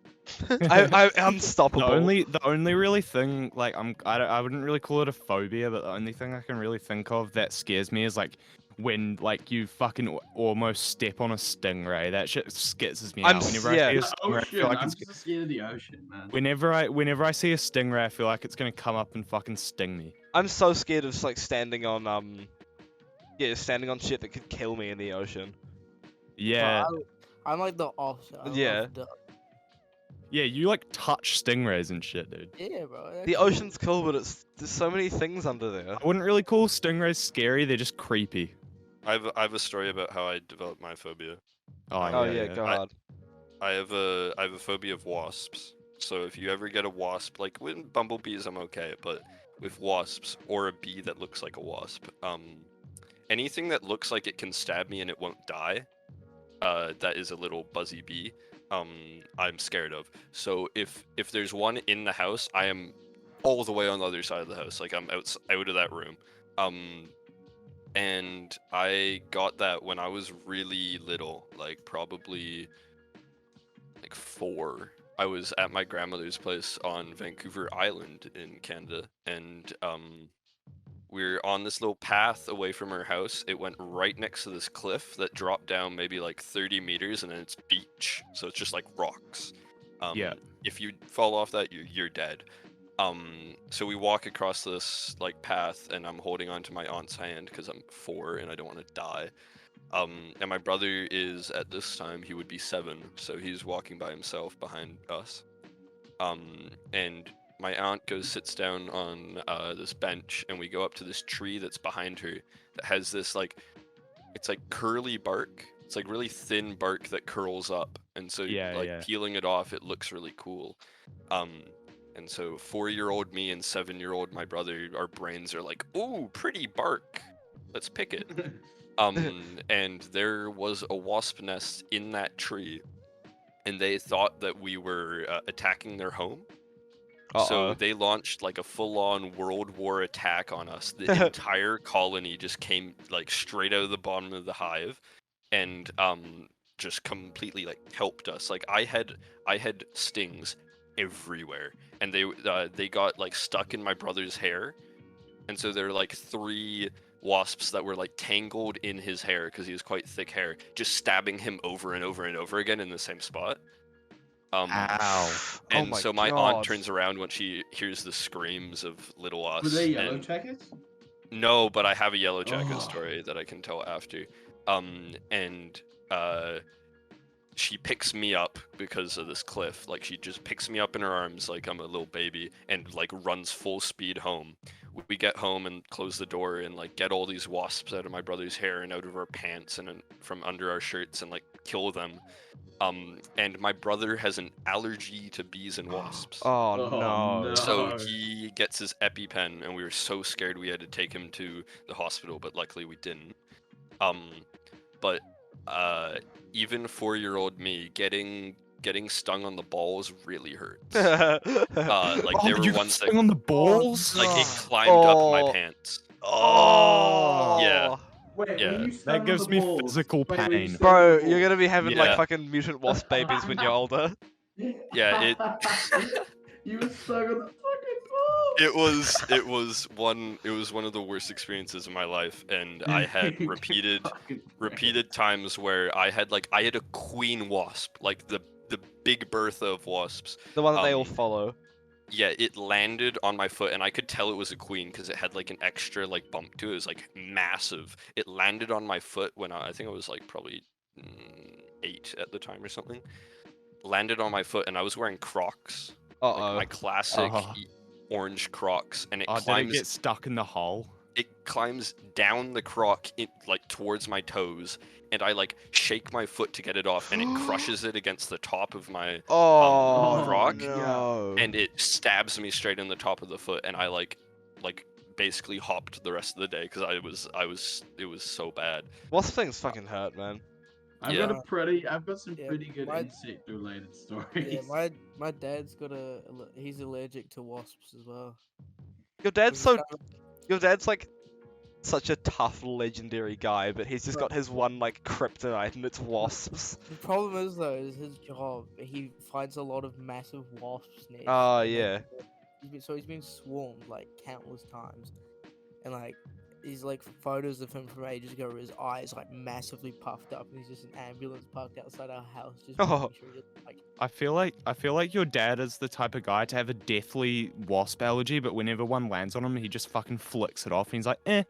I'm unstoppable. The only really thing like I wouldn't really call it a phobia, but the only thing I can really think of that scares me is like when like you fucking almost step on a stingray. That shit scares me I'm out. s- Whenever yeah. I see a The stingray, I ocean. feel like I'm it's just scared of the ocean, man. whenever I see a stingray, I feel like it's gonna come up and fucking sting me. I'm so scared of like standing on standing on shit that could kill me in the ocean. Yeah, I'm like the opposite. I Yeah. love the- yeah, you like touch stingrays and shit, dude. Yeah, bro. they're The cool. ocean's cool, but there's so many things under there. I wouldn't really call stingrays scary. They're just creepy. I have a story about how I developed my phobia. Oh yeah, go hard. I have a phobia of wasps. So if you ever get a wasp, like with bumblebees, I'm okay, but with wasps or a bee that looks like a wasp, anything that looks like it can stab me and it won't die, that is a little buzzy bee. I'm scared of. So if there's one in the house, I am all the way on the other side of the house. Like I'm out of that room. And I got that when I was really little, like probably like 4. I was at my grandmother's place on Vancouver Island in Canada, and we're on this little path away from her house. It went right next to this cliff that dropped down maybe like 30 meters, and then it's beach, so it's just like rocks. Yeah. If you fall off that, you're dead. So we walk across this like path, and I'm holding onto my aunt's hand because I'm 4 and I don't want to die. And my brother is, at this time, he would be 7, so he's walking by himself behind us. And my aunt sits down on this bench, and we go up to this tree that's behind her that has this like it's like curly bark. It's like really thin bark that curls up, and so Yeah, like yeah. peeling it off, it looks really cool. And so 4-year-old me and 7-year-old my brother, our brains are like, "Ooh, pretty bark. Let's pick it." And there was a wasp nest in that tree, and they thought that we were attacking their home. So they launched like a full-on World War attack on us. The entire colony just came like straight out of the bottom of the hive, and just completely like helped us. Like I had stings everywhere, and they got like stuck in my brother's hair, and so there were like 3 wasps that were like tangled in his hair because he has quite thick hair, just stabbing him over and over and over again in the same spot. Ow. And my so my aunt God. turns around when she hears the screams of little us. Were they yellow and- jackets? No, but I have a yellow jacket Oh. story that I can tell after. And she picks me up because of this cliff. Like she just picks me up in her arms like I'm a little baby and like runs full speed home. We get home and close the door and like get all these wasps out of my brother's hair and out of our pants and from under our shirts and like kill them. And my brother has an allergy to bees and wasps. Oh Oh, no. no. So he gets his EpiPen, and we were so scared we had to take him to the hospital, but luckily we didn't. But even 4-year-old me getting stung on the balls really hurts. Like Oh, there were you got ones stung that on the balls? like it God. climbed up my Oh. pants. Oh. Yeah. Wait, Yeah. when you stung on gives the me balls- physical wait, when you pain. stung Bro, on the you're gonna be having like Yeah. fucking mutant wasp babies when you're older. Yeah, You were stung on the fucking balls. it was one of the worst experiences of my life, and I had repeated times where I had a queen wasp, like the big Bertha of wasps. The one that they all follow. Yeah, it landed on my foot, and I could tell it was a queen because it had like an extra like bump to it. It was like massive. It landed on my foot when I think I was like probably 8 at the time or something. Landed on my foot, and I was wearing Crocs, like my classic orange Crocs, and it Oh, did it climbs. get stuck in the hole? It climbs down the Croc like towards my toes, and I like shake my foot to get it off, and it crushes it against the top of my Croc, no. and it stabs me straight in the top of the foot, and I like basically hopped the rest of the day because it was so bad. Wasp things fucking hurt, man. I've Yeah. got some Yeah, pretty good my- insect related stories. Yeah, my dad's got he's allergic to wasps as well. Your dad's like such a tough, legendary guy, but he's just got his one like kryptonite, and it's wasps. The problem is though, is his job. He finds a lot of massive wasps nests. Oh, and yeah. he's been swarmed like countless times, and like these like photos of him from ages ago where his eyes like massively puffed up, and he's just an ambulance parked outside our house just making sure he doesn't, like. I feel like your dad is the type of guy to have a deathly wasp allergy, but whenever one lands on him, he just fucking flicks it off, and he's like,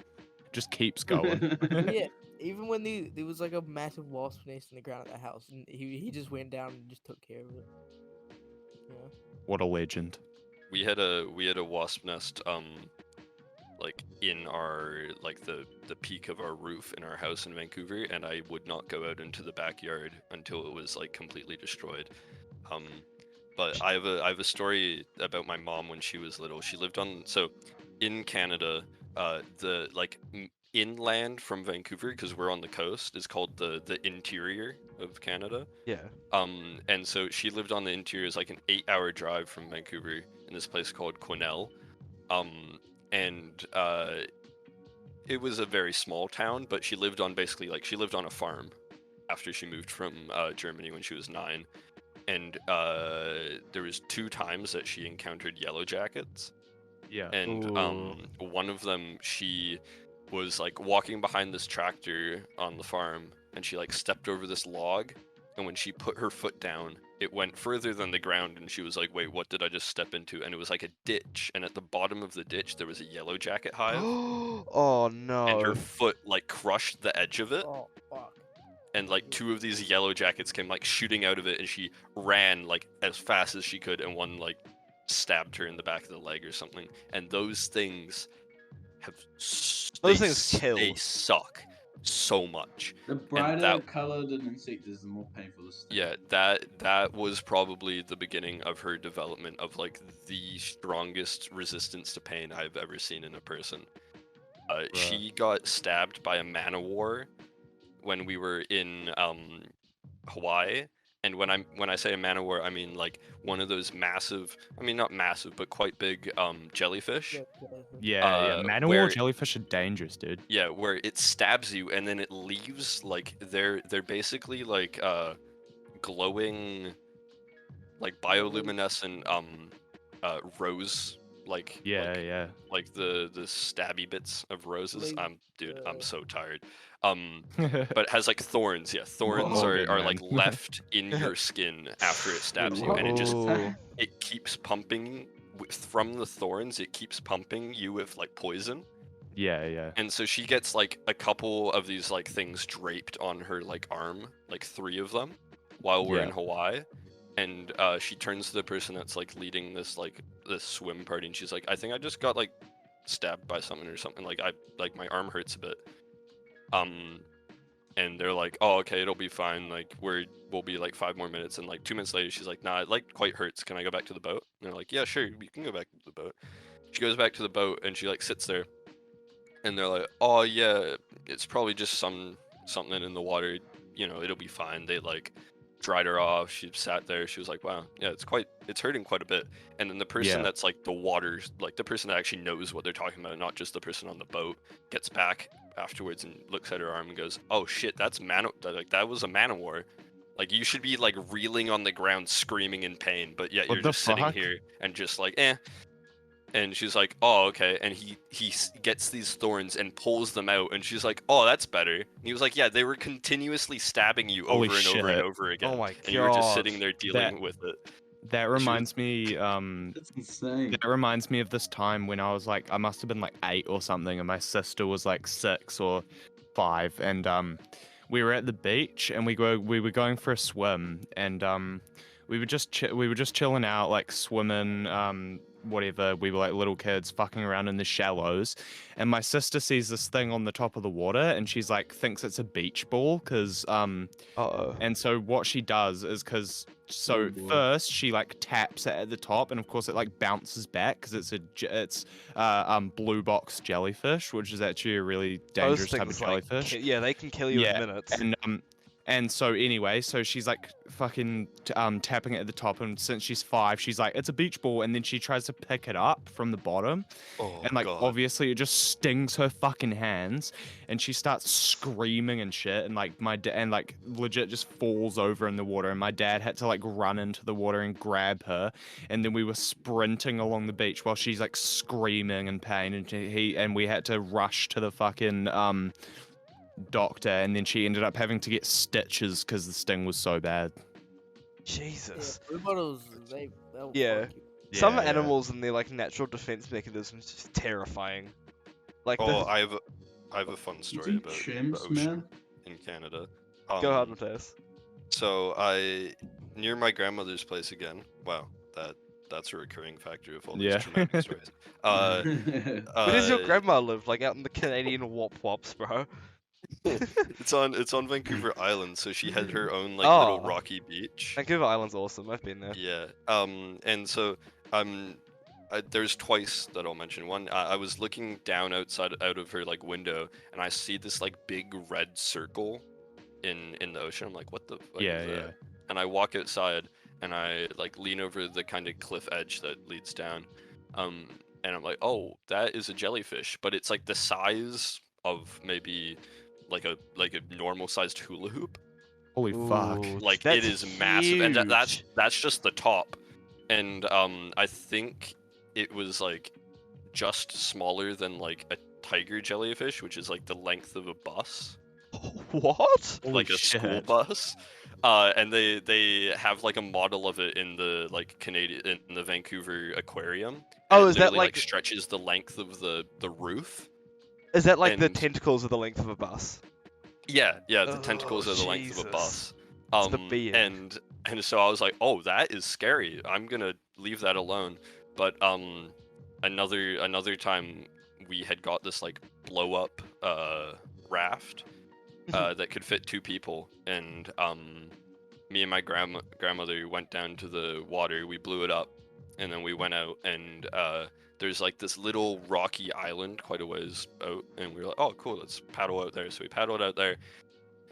just keeps going. Yeah, even when there was like a massive wasp nest in the ground at the house, and he just went down and just took care of it. Yeah. What a legend. We had a wasp nest like in our like the peak of our roof in our house in Vancouver, and I would not go out into the backyard until it was like completely destroyed. But I have a story about my mom when she was little. She lived in Canada, the like inland from Vancouver, because we're on the coast, is called the interior of Canada. Yeah. And so she lived on the interior. It's like an 8-hour drive from Vancouver in this place called Quesnel. And it was a very small town, but she lived on a farm after she moved from Germany when she was 9. And there was 2 times that she encountered yellow jackets. Yeah. And one of them, she was like walking behind this tractor on the farm, and she like stepped over this log, and when she put her foot down, it went further than the ground, and she was like, wait, what did I just step into? And it was like a ditch, and at the bottom of the ditch there was a yellow jacket hive. Oh no. And her foot like crushed the edge of it, Oh fuck. and like 2 of these yellow jackets came like shooting out of it, and she ran like as fast as she could, and one like stabbed her in the back of the leg or something. And those things Those things kill. They suck. so much. The And brighter that, colored an insect is, the more painful the sting. yeah, that was probably the beginning of her development of like the strongest resistance to pain I've ever seen in a person. She got stabbed by a man-o-war when we were in Hawaii. And when I say a man-o-war, I mean like one of those massive, I mean not massive, but quite big jellyfish. Yeah, man-o-war Where jellyfish are dangerous, dude. yeah, where it stabs you and then it leaves like they're basically like glowing like bioluminescent rose like Yeah. like the stabby bits of roses. Like, I'm so tired. But it has like thorns. Yeah, thorns Whoa. are Man. like left in your skin after it stabs you, and Oh. it keeps pumping from the thorns. It keeps pumping you with like poison. Yeah. And so she gets like a couple of these like things draped on her like arm, like 3 of them, while we're in Yeah. Hawaii. And she turns to the person that's like leading this swim party, and she's like, "I think I just got like stabbed by something or something. Like my arm hurts a bit." And they're like, "Oh, okay, it'll be fine. Like we'll be like 5 more minutes." And like 2 minutes later, she's like, "Nah, it like quite hurts. Can I go back to the boat?" And they're like, "Yeah, sure, you can go back to the boat." She goes back to the boat and she like sits there, and they're like, "Oh yeah, it's probably just something in the water. You know, it'll be fine." They like dried her off. She sat there. She was like, "Wow, yeah, it's hurting quite a bit." And then the person Yeah. that's like the water, like the person that actually knows what they're talking about, not just the person on the boat, gets back afterwards and looks at her arm and goes, "Oh shit, that was a man-o-war. Like you should be like reeling on the ground, screaming in pain, but yet What you're the just sitting fuck? here and just like, eh." And she's like, "Oh, okay." And he gets these thorns and pulls them out, and she's like, "Oh, that's better." And he was like, "Yeah, they were continuously stabbing you Holy over and over and shit. over again, Oh my and you were just god. sitting there dealing with it." That reminds me, That's insane. that reminds me of this time when I was like, I must have been like 8 or something, and my sister was like 6 or 5, and we were at the beach, and we were going for a swim, and we were just chilling out, like swimming, whatever. We were like little kids fucking around in the shallows, and my sister sees this thing on the top of the water, and she's like thinks it's a beach ball, cause Uh-oh. and so what she does is Oh, boy. first she like taps it at the top, and of course it like bounces back because it's blue box jellyfish, which is actually a really dangerous type of things, like, jellyfish. yeah, they can kill you Yeah, in minutes. and so anyway, so she's like fucking tapping it at the top, and since she's 5, she's like, it's a beach ball, and then she tries to pick it up from the bottom, Oh and like god. obviously it just stings her fucking hands, and she starts screaming and shit, and like and like legit just falls over in the water, and my dad had to like run into the water and grab her, and then we were sprinting along the beach while she's like screaming in pain, and we had to rush to the fucking doctor, and then she ended up having to get stitches because the sting was so bad. Jesus. Blue bottles, they'll Yeah. fuck you. Some Yeah. animals and their like natural defense mechanisms just terrifying. Like Oh, the... I have a fun story Eating about the chimps, ocean man. in Canada. Go hard, MATTHEUS. So near my grandmother's place again. Wow, that's a recurring factor of all these Yeah. traumatic stories. Where does your grandma live? Like out in the Canadian wop wops, bro. It's on Vancouver Island, so she had her own like little Oh. rocky beach. Vancouver Island's awesome. I've been there. Yeah. And so there's twice that I'll mention. One, I was looking down out of her like window, and I see this like big red circle in the ocean. I'm like, what the fuck Yeah, is that? yeah. And I walk outside, and I like lean over the kind of cliff edge that leads down. And I'm like, oh, that is a jellyfish, but it's like the size of maybe like a normal sized hula hoop. Holy fuck. Ooh, Like that's it is massive, and that's huge. just the top. And I think it was like just smaller than like a tiger jellyfish, which is like the length of a bus, What? Holy like a school shit. bus. And they have like a model of it in the like in the Vancouver aquarium. And Oh, it is that literally, like stretches the length of the roof? is that like the and- tentacles are the length of a bus? Yeah, the Oh, tentacles are the length of a Jesus. bus. It's the being. And so I was like, oh, that is scary. I'm gonna leave that alone. But another time we had got this like blow up raft, that could fit 2 people, and me and my grandmother went down to the water. We blew it up, and then we went out, and there's like this little rocky island quite a ways out, and we were like, oh cool, let's paddle out there. So we paddled out there,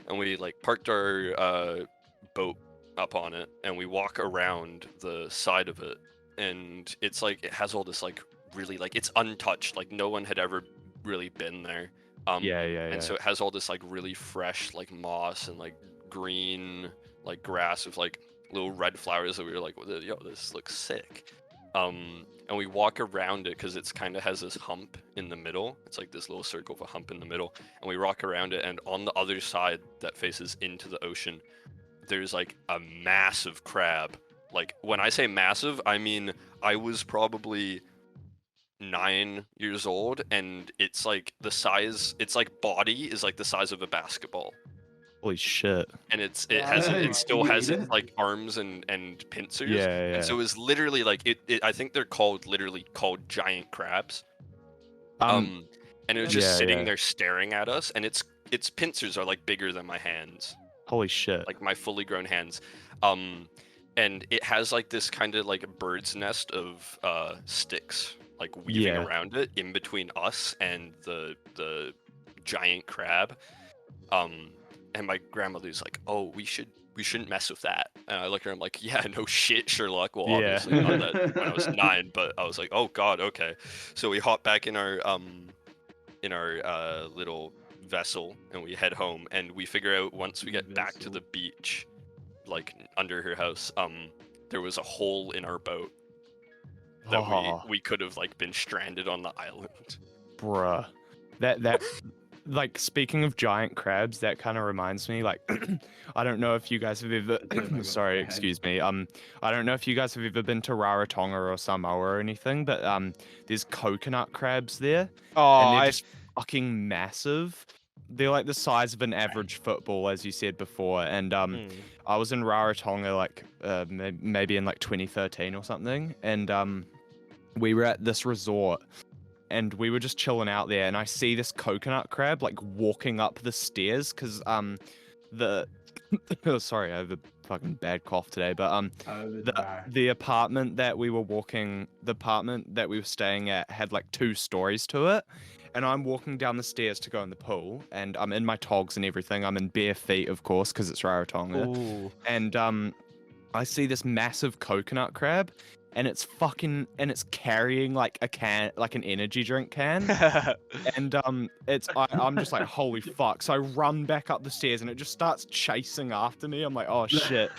and we like parked our boat up on it, and we walk around the side of it, and it's like it has all this like really like it's untouched, like no one had ever really been there. And so it has all this like really fresh like moss and like green like grass with like little red flowers that we were like, yo, this looks sick. And we walk around it because it's kind of has this hump in the middle. It's like this little circle of a hump in the middle, and we walk around it, and on the other side that faces into the ocean, there's like a massive crab. Like when I say massive, I mean I was probably 9 years old, and it's like the size, its like body is like the size of a basketball. Holy shit. And it Nice. still has Yeah. like arms and pincers. Yeah, And so it's literally like I think they're literally called giant crabs. And it was just sitting there staring at us, and its pincers are like bigger than my hands. Holy shit. Like my fully grown hands. And it has like this kind of like a bird's nest of sticks like weaving around it in between us and the giant crab. And my grandmother's like, oh, we shouldn't mess with that. And I look at her, I'm like, yeah, no shit, Sherlock. Well, obviously not that when I was 9, but I was like, oh god, okay. So we hop back in our little vessel, and we head home, and we figure out once we get back to the beach, like under her house, there was a hole in our boat that we could have like been stranded on the island. Bruh. That like, speaking of giant crabs, that kind of reminds me, like, I don't know if you guys have ever, sorry, excuse me, I don't know if you guys have ever been to Rarotonga or Samoa or anything, but there's coconut crabs there, and they're just fucking massive. They're like the size of an average football, as you said before, and I was in Rarotonga, like, maybe in like 2013 or something, and we were at this resort, and we were just chilling out there, and I see this coconut crab like walking up the stairs, because sorry, I have a fucking bad cough today, but the apartment that we were staying at had like 2 stories to it, and I'm walking down the stairs to go in the pool, and I'm in my togs and everything. I'm in bare feet, of course, because it's Rarotonga. Ooh. And I see this massive coconut crab, and it's carrying like a can, like an energy drink can, and I'm just like, holy fuck. So I run back up the stairs, and it just starts chasing after me. I'm like, oh shit.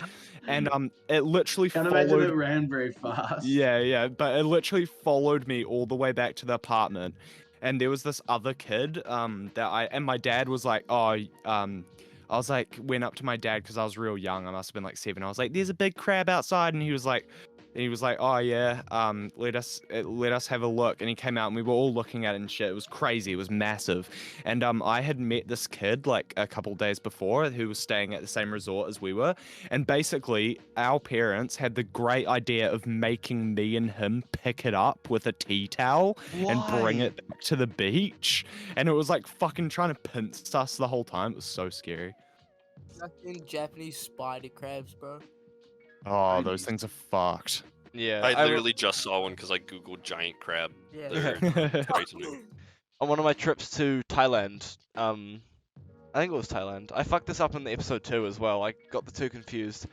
And it literally Can't followed. imagine it ran very fast. Yeah, but it literally followed me all the way back to the apartment. And there was this other kid and my dad was like, I was like, went up to my dad because I was real young. I must have been like 7. I was like, there's a big crab outside, and he was like, oh yeah, let us have a look. And he came out, and we were all looking at it and shit. It was crazy. It was massive. And I had met this kid like a couple days before who was staying at the same resort as we were. And basically, our parents had the great idea of making me and him pick it up with a tea towel and bring it back to the beach. And it was like fucking trying to pinch us the whole time. It was so scary. Fucking Japanese spider crabs, bro. Oh, those things are fucked. Yeah, I literally just saw one because I googled giant crab. Yeah. They're frightening. On one of my trips to Thailand, I think it was Thailand. I fucked this up in the episode 2 as well. I got the 2 confused.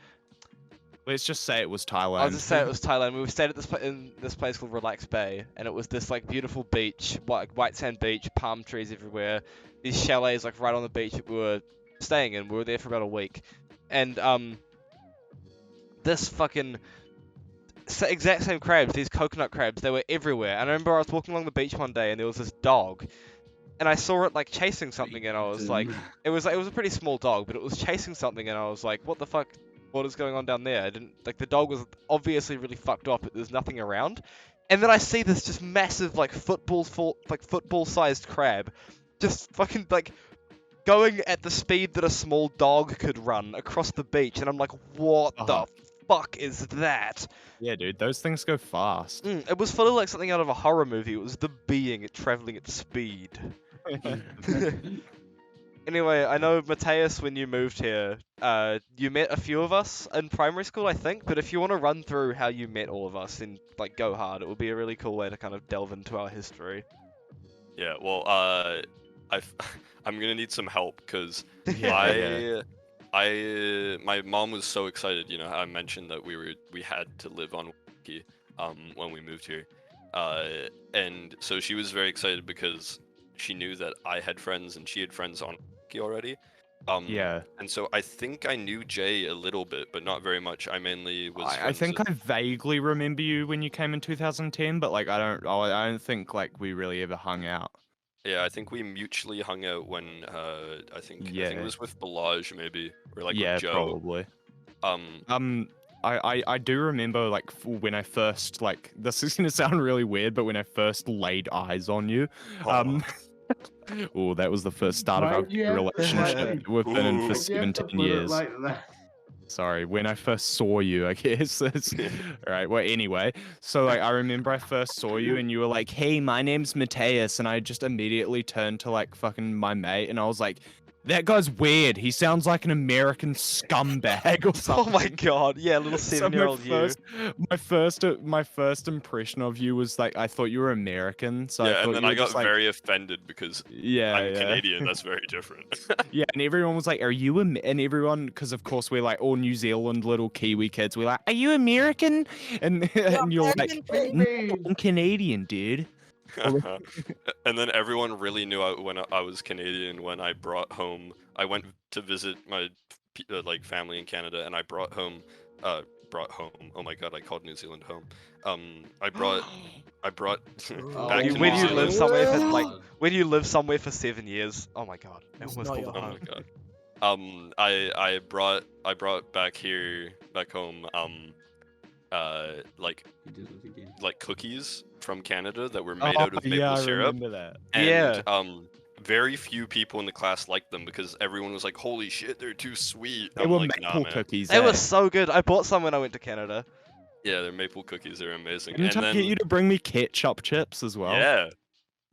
Let's just say it was Thailand. I'll just say it was Thailand. We stayed at in this place called Relax Bay, and it was this like beautiful beach, white sand beach, palm trees everywhere. These chalets like right on the beach that we were staying in. We were there for about a week, and this fucking exact same crabs, these coconut crabs, they were everywhere. And I remember I was walking along the beach one day, and there was this dog, and I saw it like chasing something, and I was like, it was a pretty small dog, but it was chasing something, and I was like, what the fuck? What is going on down there? I didn't like, the dog was obviously really fucked off, but there's nothing around. And then I see this just massive like football-sized crab, just fucking like going at the speed that a small dog could run across the beach, and I'm like, what the fuck is that? Yeah, dude, those things go fast. It was fully like something out of a horror movie. It was the being traveling at speed. Anyway, I know Matthias, when you moved here, you met a few of us in primary school, I think. But if you want to run through how you met all of us, then like go hard. It would be a really cool way to kind of delve into our history. Yeah, well, I'm gonna need some help because Yeah. my mom was so excited. You know, I mentioned that we had to live on Wiki, when we moved here, and so she was very excited because she knew that I had friends and she had friends on Wiki already. Yeah. And so I think I knew Jay a little bit, but not very much. I mainly was I friends think with. I vaguely remember you when you came in 2010, but like I don't think like we really ever hung out. Yeah, I think we mutually hung out when I think it Yeah. was with Balaj maybe, or like Yeah, with Joe. probably. Um, I do remember like when I first like this is gonna sound really weird, but when I first laid eyes on you, oh, that was the first start of Why'd our you have to- relationship why'd we've been in for Ooh. Why'd you have to 17 put it years. like that? Sorry, when I first saw you, I guess. Right. Well, anyway, so like I remember I first saw you and you were like, "Hey, my name's Matthias," and I just immediately turned to like fucking my mate and I was like, "That guy's weird. He sounds like an American scumbag or Oh something." my god, yeah, little So 7-year-old you. my first impression of you was like I thought you were American, so I yeah, thought and then you were I got just like, very offended because yeah, I'm yeah. Canadian. That's very different. Yeah, and everyone was like, "Are you?" And everyone, because of course we're like all New Zealand little Kiwi kids, we're like, "Are you American?" And and you're like, American, "No, baby." I'm Canadian, dude." And then everyone really knew when I was Canadian when I brought home. I went to visit my like family in Canada, and I brought home. Oh my god, I called New Zealand home. I brought Oh back to when New you Zealand. live somewhere for God. like when you live somewhere for 7 years. Oh my god, I It's almost not called your it Oh home. my god. I brought back home like He did it again. like cookies from Canada that were made out of maple yeah, I syrup. remember that. And Yeah. very few people in the class liked them because everyone was like, "Holy shit, they're too sweet." They I'm were like, "Nah, maple man. cookies. They eh? were so good. I bought some when I went to Canada. Yeah, they're maple cookies. They're amazing." Didn't And I get you then to bring me ketchup chips as well? yeah,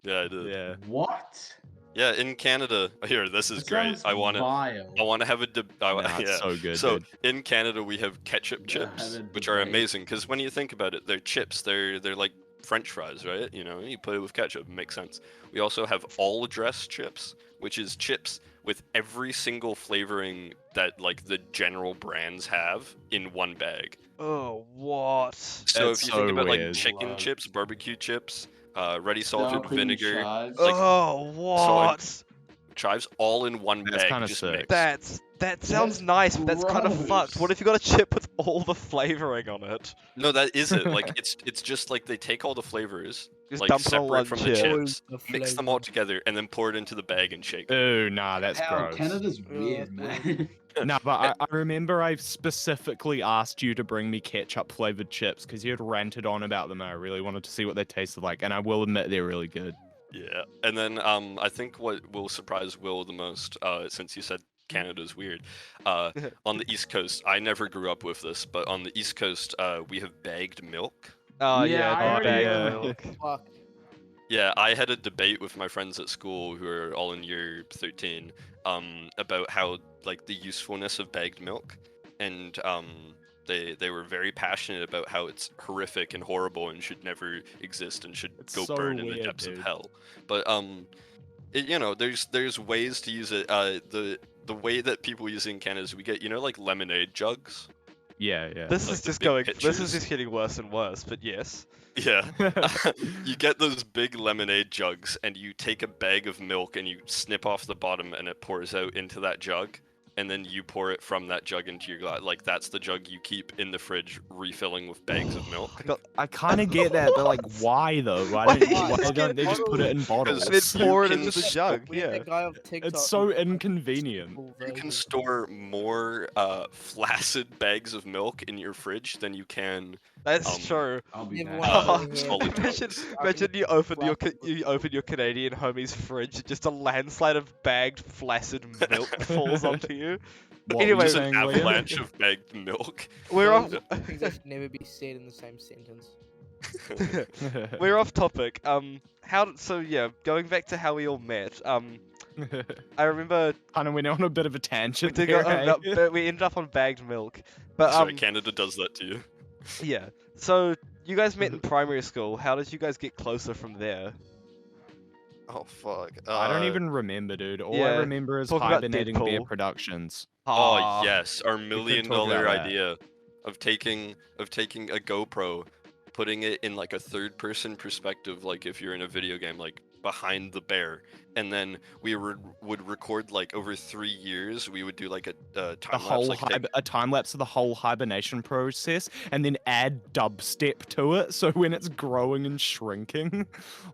I did. Yeah. What? Yeah, in Canada. Here, this is That great. sounds I vile. want to have a Nah, it's yeah. so good, So dude. in Canada we have ketchup Yeah, have chips, a which are debate. amazing because when you think about it, they're chips. They're like French fries, right? You know, you put it with ketchup, it makes sense. We also have all dress chips, which is chips with every single flavoring that like the general brands have in one bag. Oh, what? So That's if you so think about like weird. chicken Wow. chips, barbecue chips, ready salted Sour cream and vinegar, chives. like Oh, what? chives, all in one That's bag, kinda just sick. mixed. That sounds That's nice, but that's kind of fucked. What gross. if you got a chip with all the flavoring on it? No, that is it. Like it's just like they take all the flavors, Just like dump it on separate one from the chip. chips, mix them all together, and then pour it into the bag and shake it. Oh, nah, that's Hell, gross. Canada's Yeah, weird, that's man. No, but I remember I specifically asked you to bring me ketchup flavored chips because you had ranted on about them and I really wanted to see what they tasted like, and I will admit they're really good. Yeah, and then I think what will surprise Will the most, since you said Canada's weird, on the East Coast, I never grew up with this, but on the East Coast, we have bagged milk. Oh Yeah, yeah, I the already bag heard of milk. Fuck. Yeah, I had a debate with my friends at school who are all in year 13, about how like the usefulness of bagged milk, and they were very passionate about how it's horrific and horrible and should never exist and should It's go so burn in the weird, depths dude. of hell. But you know, there's ways to use it. The way that people use it in Canada is we get, you know, like lemonade jugs. Yeah, yeah. This Like is the just big going. This is pitchers. just getting worse and worse. But yes. Yeah. You get those big lemonade jugs and you take a bag of milk and you snip off the bottom and it pours out into that jug, and then you pour it from that jug into your glass. Like that's the jug you keep in the fridge refilling with bags of milk. I kind of get that, but like, why though? Why Why do you don't, why just don't get they just put it in bottles? and then you pour it can into the s- jug? We had Yeah. that guy off TikTok. It's so who, like, inconvenient. full You can version. store more flaccid bags of milk in your fridge than you can. That's true. I'll be Never back. mind. solid Imagine, jugs. imagine you open your Canadian homie's fridge, and just a landslide of bagged flaccid milk falls onto you. What Anyway, were you Just an saying, Liam? avalanche of bagged milk. We're off. Those are things that should never be said in the same sentence. We're off topic. So yeah, going back to how we all met. I remember Kind of went on a bit of a we tangent did there, go, eh? but we ended up on bagged milk. But Sorry, Canada does that to you. yeah. So you guys met in primary school. How did you guys get closer from there? Oh fuck. I don't even remember, dude. All I yeah, remember is talk about Hibernating Bear Deadpool. Productions. Oh Ah, yes, our could million talk about dollar that. idea of taking a GoPro, putting it in like a third person perspective, like if you're in a video game, like behind the bear, and then we would record like over 3 years. We would do like a The time whole lapse, like a time lapse of the whole hibernation process, and then add dubstep to it. So when it's growing and shrinking,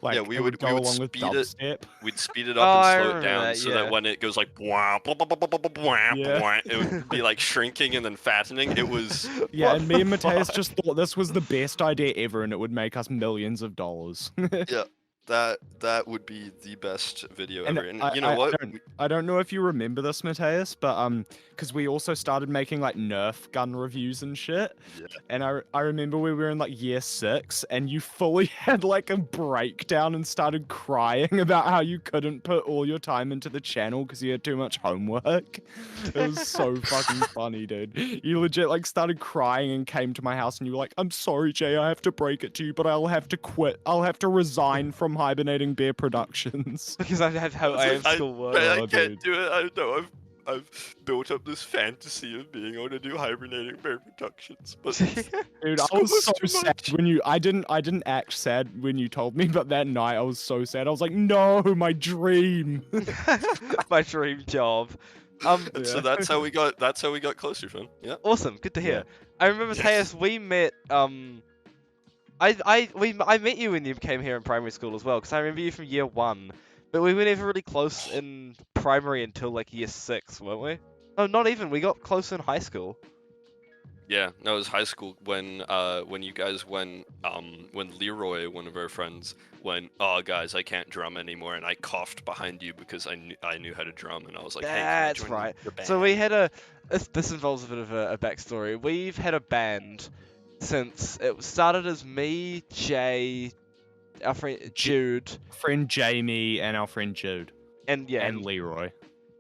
like we it would would go along with speed it. dubstep. We'd speed it Oh, up and I slow it remember down that, so yeah. that when it goes like bwah, bwah, bwah, bwah, bwah, bwah, Yeah. bwah, it would be like shrinking and then fattening. It was Yeah, What and me and the Matthias fuck? just thought this was the best idea ever, and it would make us millions of dollars. that would be the best video And ever. And you know what? I don't know if you remember this, Matthias, but because we also started making like Nerf gun reviews and shit. Yeah. And I remember we were in like year 6, and you fully had like a breakdown and started crying about how you couldn't put all your time into the channel because you had too much homework. It was so fucking funny, dude. You legit like started crying and came to my house, and you were like, "I'm sorry, Jay, I have to break it to you, but I'll have to quit. I'll have to resign from Hibernating Bear Productions." Because I had how I am schoolwork. I Oh, can't dude. do it. I know I've built up this fantasy of being able to do Hibernating Bear Productions, but Dude, I School was was so too sad much. when I didn't act sad when you told me, but that night I was so sad. I was like, no, my dream. My dream job. and so Yeah. that's how we got closer, fun. Yeah. Awesome, good to hear. Yeah. I remember, Yes. Tejas, we met. I met you when you came here in primary school as well, because I remember you from year 1, but we were never really close in primary until like year 6, weren't we? No, not even. We got close in high school. Yeah, no, it was high school when you guys when Leroy, one of our friends, went, "Oh guys, I can't drum anymore," and I coughed behind you because I knew how to drum, and I was like, "Hey, can I That's join right. your band?" So we had this involves a bit of a backstory. We've had a band since it started as me, Jay, our friend Jude, Friend Jamie and our friend Jude and yeah, and Leroy.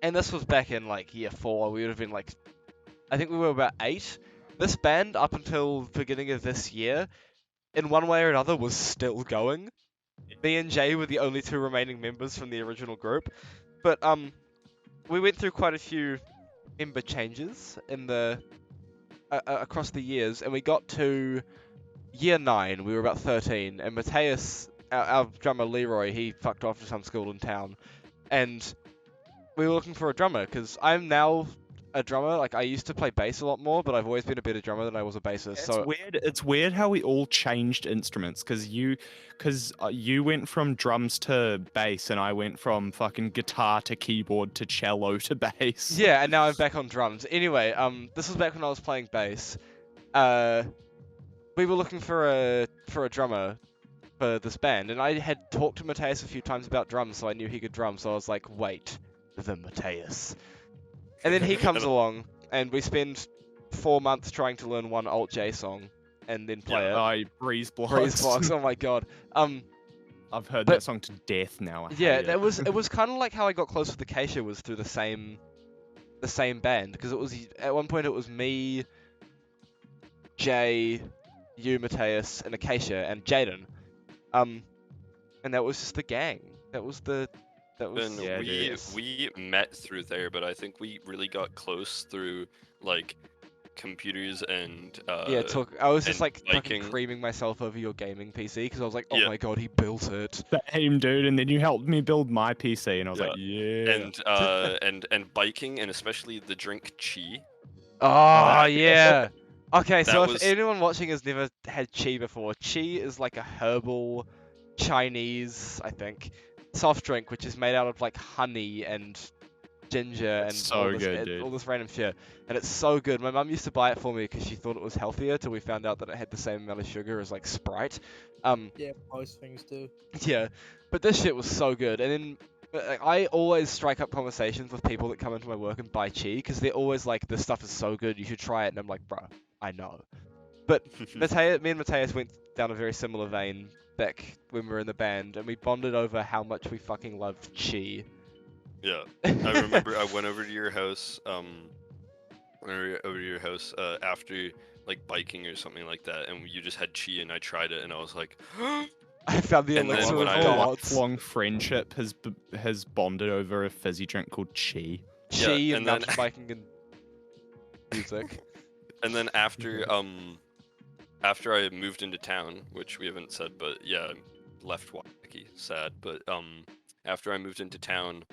and this was back in like year 4. We would have been like, I think we were about 8. This band, up until the beginning of this year, in one way or another, was still going. Me and Jay were the only 2 remaining members from the original group, but we went through quite a few member changes in the across the years, and we got to year 9. We were about 13, and Matthias, our drummer Leroy, he fucked off to some school in town, and we were looking for a drummer because I'm now a drummer. Like I used to play bass a lot more, but I've always been a better drummer than I was a bassist. It's So weird. It's weird how we all changed instruments because you went from drums to bass, and I went from fucking guitar to keyboard to cello to bass. yeah, and now I'm back on drums. Anyway, this was back when I was playing bass. We were looking for a drummer for this band, and I had talked to Matthias a few times about drums, so I knew he could drum. So I was like, wait, the Matthias. And then he comes along, and we spend 4 months trying to learn one Alt J song, and then play it. Breeze blocks. Breeze blocks. Oh my god. I've heard But- that song to death now. I Yeah, hate it was kind of like how I got close with Acacia was through the same band, because it was at one point it was me, Jay, you, Matthias, and Acacia and Jaden, and that was just the gang. And Yeah, dude. we met through there, but I think we really got close through like computers and yeah. I was just and like fucking biking. creaming myself over your gaming PC because I was like, oh Yeah. my god, he built it. Same, dude. And then you helped me build my PC, and I was like, yeah. and biking, and especially the drink chi. Oh yeah. Okay, so That if was- anyone watching has never had chi before, chi is like a herbal Chinese, I think, soft drink which is made out of like honey and ginger and It's so all this, good, dude. all this random shit, and it's so good. My mum used to buy it for me because she thought it was healthier, till we found out that it had the same amount of sugar as like Sprite. Yeah, most things do. Yeah, but this shit was so good. And then I always strike up conversations with people that come into my work and buy chi because they're always like, "This stuff is so good, you should try it." And I'm like, "Bruh, I know." But me and Matthias went down a very similar vein back when we were in the band, and we bonded over how much we fucking loved chi. Yeah, I remember I went over to your house. After like biking or something like that, and you just had chi, and I tried it, and I was like, I found the And then elixir when of I- Our gods. lifelong friendship has bonded over a fizzy drink called chi. Chi and and then- mountain biking and music. and then after I moved into town, which we haven't said, but yeah, I left Waikiki, sad. But after I moved into town,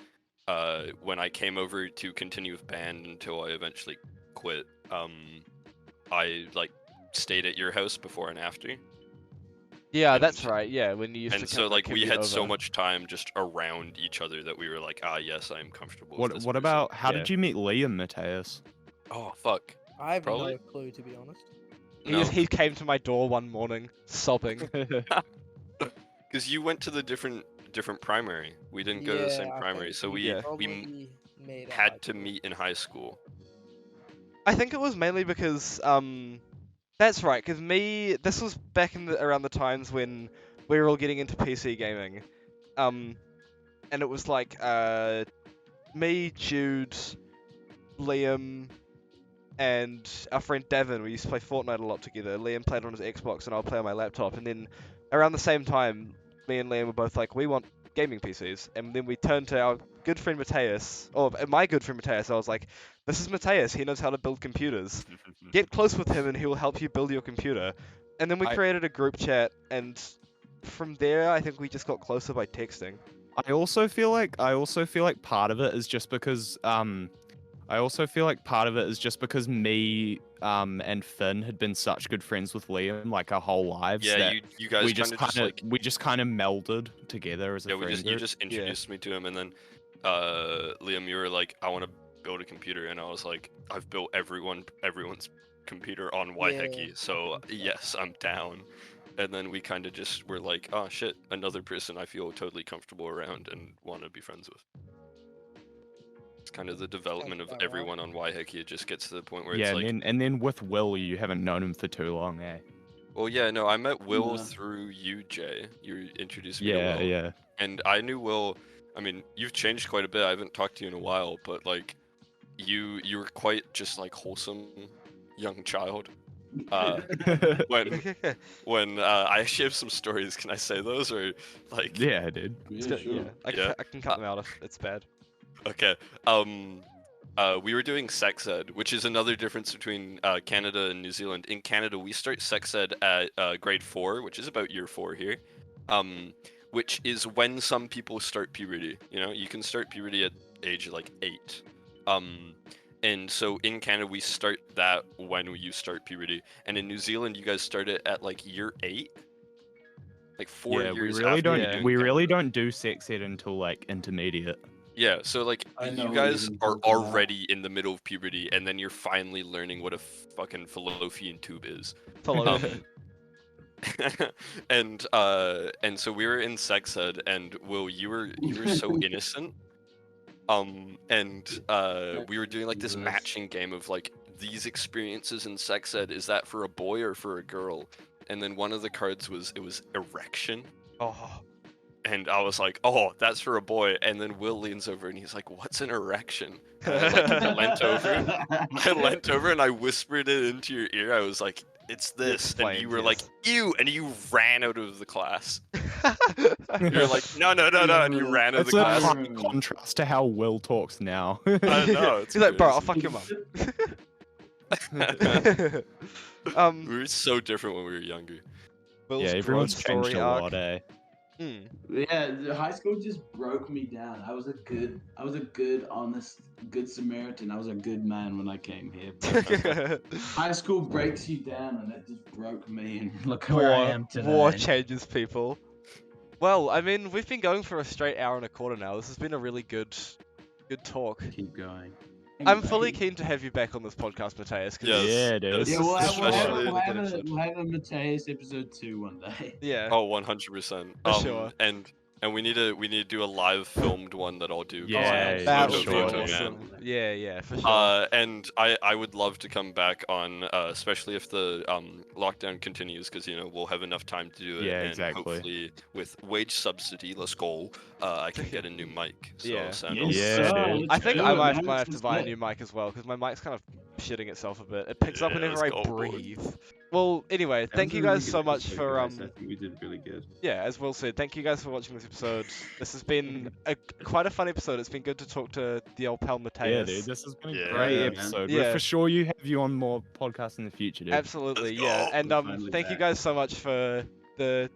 when I came over to continue with band until I eventually quit, I like stayed at your house before and after. Yeah, And- that's right. Yeah, when you used And to so like we commute had so over. much time just around each other that we were like, yes, I'm comfortable with this What person. about how Yeah. did you meet Liam, Matthias? Oh fuck. I have Probably. no clue, to be honest. He came to my door one morning, sobbing. Because you went to the different primary. We didn't go to the same Yeah, I primary, think so we we Yeah. probably made at high had to school. meet in high school. I think it was mainly because that's right. Because this was back in around the times when we were all getting into PC gaming, and it was like me, Jude, Liam, and our friend Davin. We used to play Fortnite a lot together. Liam played on his Xbox, and I'll play on my laptop. And then around the same time, me and Liam were both like, we want gaming PCs. And then we turned to our good friend Matthias, or my good friend Matthias. I was like, this is Matthias. He knows how to build computers. Get close with him, and he will help you build your computer. And then we created a group chat, and from there, I think we just got closer by texting. I also feel like part of it is just because me and Finn had been such good friends with Liam like our whole lives Yeah, that you guys we just kind of we just kind of melded together as a yeah, friend you group. just introduced me to him, and then Liam, you were like, I want to build a computer, and I was like, I've built everyone's computer on Waiheke, Yeah. so yes, I'm down. And then we kind of just were like, oh shit, another person I feel totally comfortable around and want to be friends with. It's kind of the development of about right. everyone on Waiheke. It just gets to the point where Yeah, it's like, and then with Will, you haven't known him for too long, eh? well, yeah, no, I met Will Yeah. through you, Jay. You introduced me Yeah, to Will. yeah. And I knew Will. I mean, you've changed quite a bit. I haven't talked to you in a while, but like, you were quite just like wholesome young child. When I actually have some stories, can I say those or like? Yeah, dude. Yeah, sure. I can cut them out if it's bad. Okay. We were doing sex ed, which is another difference between Canada and New Zealand. In Canada, we start sex ed at grade 4, which is about year 4 here. Which is when some people start puberty. You know, you can start puberty at age like 8. And so in Canada, we start that when you start puberty, and in New Zealand, you guys start it at like year 8, like 4 Yeah, years. we really after don't. you do We Canada. really don't do sex ed until like intermediate. Yeah, so like I know you what guys you're are talking about. already in the middle of puberty, and then you're finally learning what a fucking fallopian tube is. Follow. And so we were in sex ed, and Will, you were so innocent. We were doing like this Jesus. matching game of like these experiences in sex ed, is that for a boy or for a girl? And then one of the cards was erection. Oh. And I was like, oh, that's for a boy. And then Will leans over and he's like, what's an erection? And I leant over and I whispered it into your ear. I was like, it's this. And explained, you were yes. like, ew. And you ran out of the class. You're like, no. And you ran out of It's the a class. hard contrast to how Will talks now. I know. It's He's like, bro, I'll crazy. fuck your mum. We were so different when we were younger. Will's Yeah, everyone's growth changed story a arc. lot, eh? Yeah, high school just broke me down. I was a good, honest, good Samaritan. I was a good man when I came here. But high school breaks you down, and it just broke me. And look where I am today. War changes people. Well, I mean, we've been going for a straight hour and a quarter now. This has been a really good talk. Keep going. I'm fully keen to have you back on this podcast, Matthias. 'cause Yes. Yeah, dude. Yeah, Especially- we'll have a Mateus episode 2 one day. Yeah. Oh, 100%. For sure. And And we need to do a live filmed one that I'll do. 'cause Yeah, I'm That so would be sure, photo yeah. awesome. Yeah, for sure. And I would love to come back on, especially if the lockdown continues, because we'll have enough time to do it. Yeah, and exactly. Hopefully, with wage substitute, let's go. I can get a new mic. So Yeah. Sandals. Yeah, sir, dude. I let's think do I it, might man. have to buy a Let's new mic as well, because my mic's kind of shitting itself a bit. It picks up Yeah, whenever let's I go, boys. breathe. Well, anyway, That thank was you a really guys good so much episode, for guys. I think we did really good. yeah, as Will said, thank you guys for watching this episode. This has been quite a fun episode. It's been good to talk to the old pal Yeah, Matthäus. dude, this has been a Yeah, great man. episode. Yeah. We're for sure you have you on more podcasts in the future, dude. Absolutely, Let's yeah. go. And We're finally thank you back. guys so much for the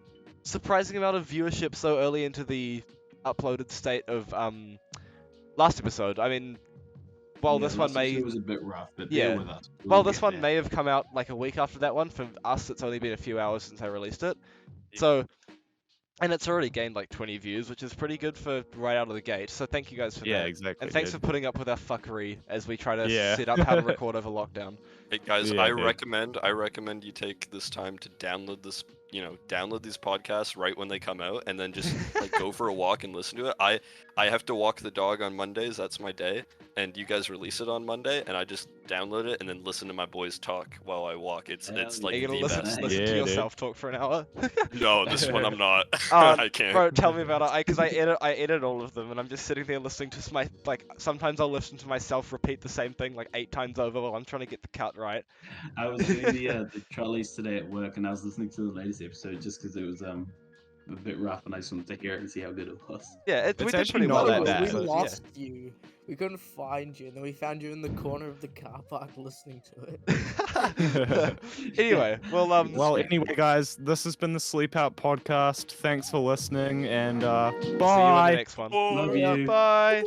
surprising amount of viewership so early into the uploaded state of last episode. I mean, while this one last may episode was a bit rough, but Yeah. bear with us. well, We'll this get one there. may have come out like a week after that one. For us, it's only been a few hours since I released it. Yeah. So, and it's already gained like 20 views, which is pretty good for right out of the gate. So thank you guys for Yeah, that. exactly. And thanks dude. for putting up with our fuckery as we try to Yeah. set up how to record over lockdown. Hey guys, Yeah, I dude. recommend you take this time to download this, download these podcasts right when they come out, and then just like go for a walk and listen to it. I have to walk the dog on Mondays. That's my day, and you guys release it on Monday, and I just download it and then listen to my boys talk while I walk. It's Hell it's yeah. like Are you gonna the listen, best. listen Yeah, to dude. yourself talk for an hour? No, this one I'm not. Uh, I can't. Bro, tell me about it. Because I edit all of them, and I'm just sitting there listening to my Sometimes I'll listen to myself repeat the same thing like 8 times over while I'm trying to get the cut right. I was doing the trolleys today at work, and I was listening to the latest episode just because it was a bit rough, and I just wanted to hear it and see how good it was. Yeah, we It's did actually pretty well not that that we bad. episode. lost you. We couldn't find you, and then we found you in the corner of the car park listening to it. Yeah. Anyway, well, Well, anyway, guys, this has been the Sleepout podcast. Thanks for listening, and see you in the bye. next one. Love Yeah, you. Bye.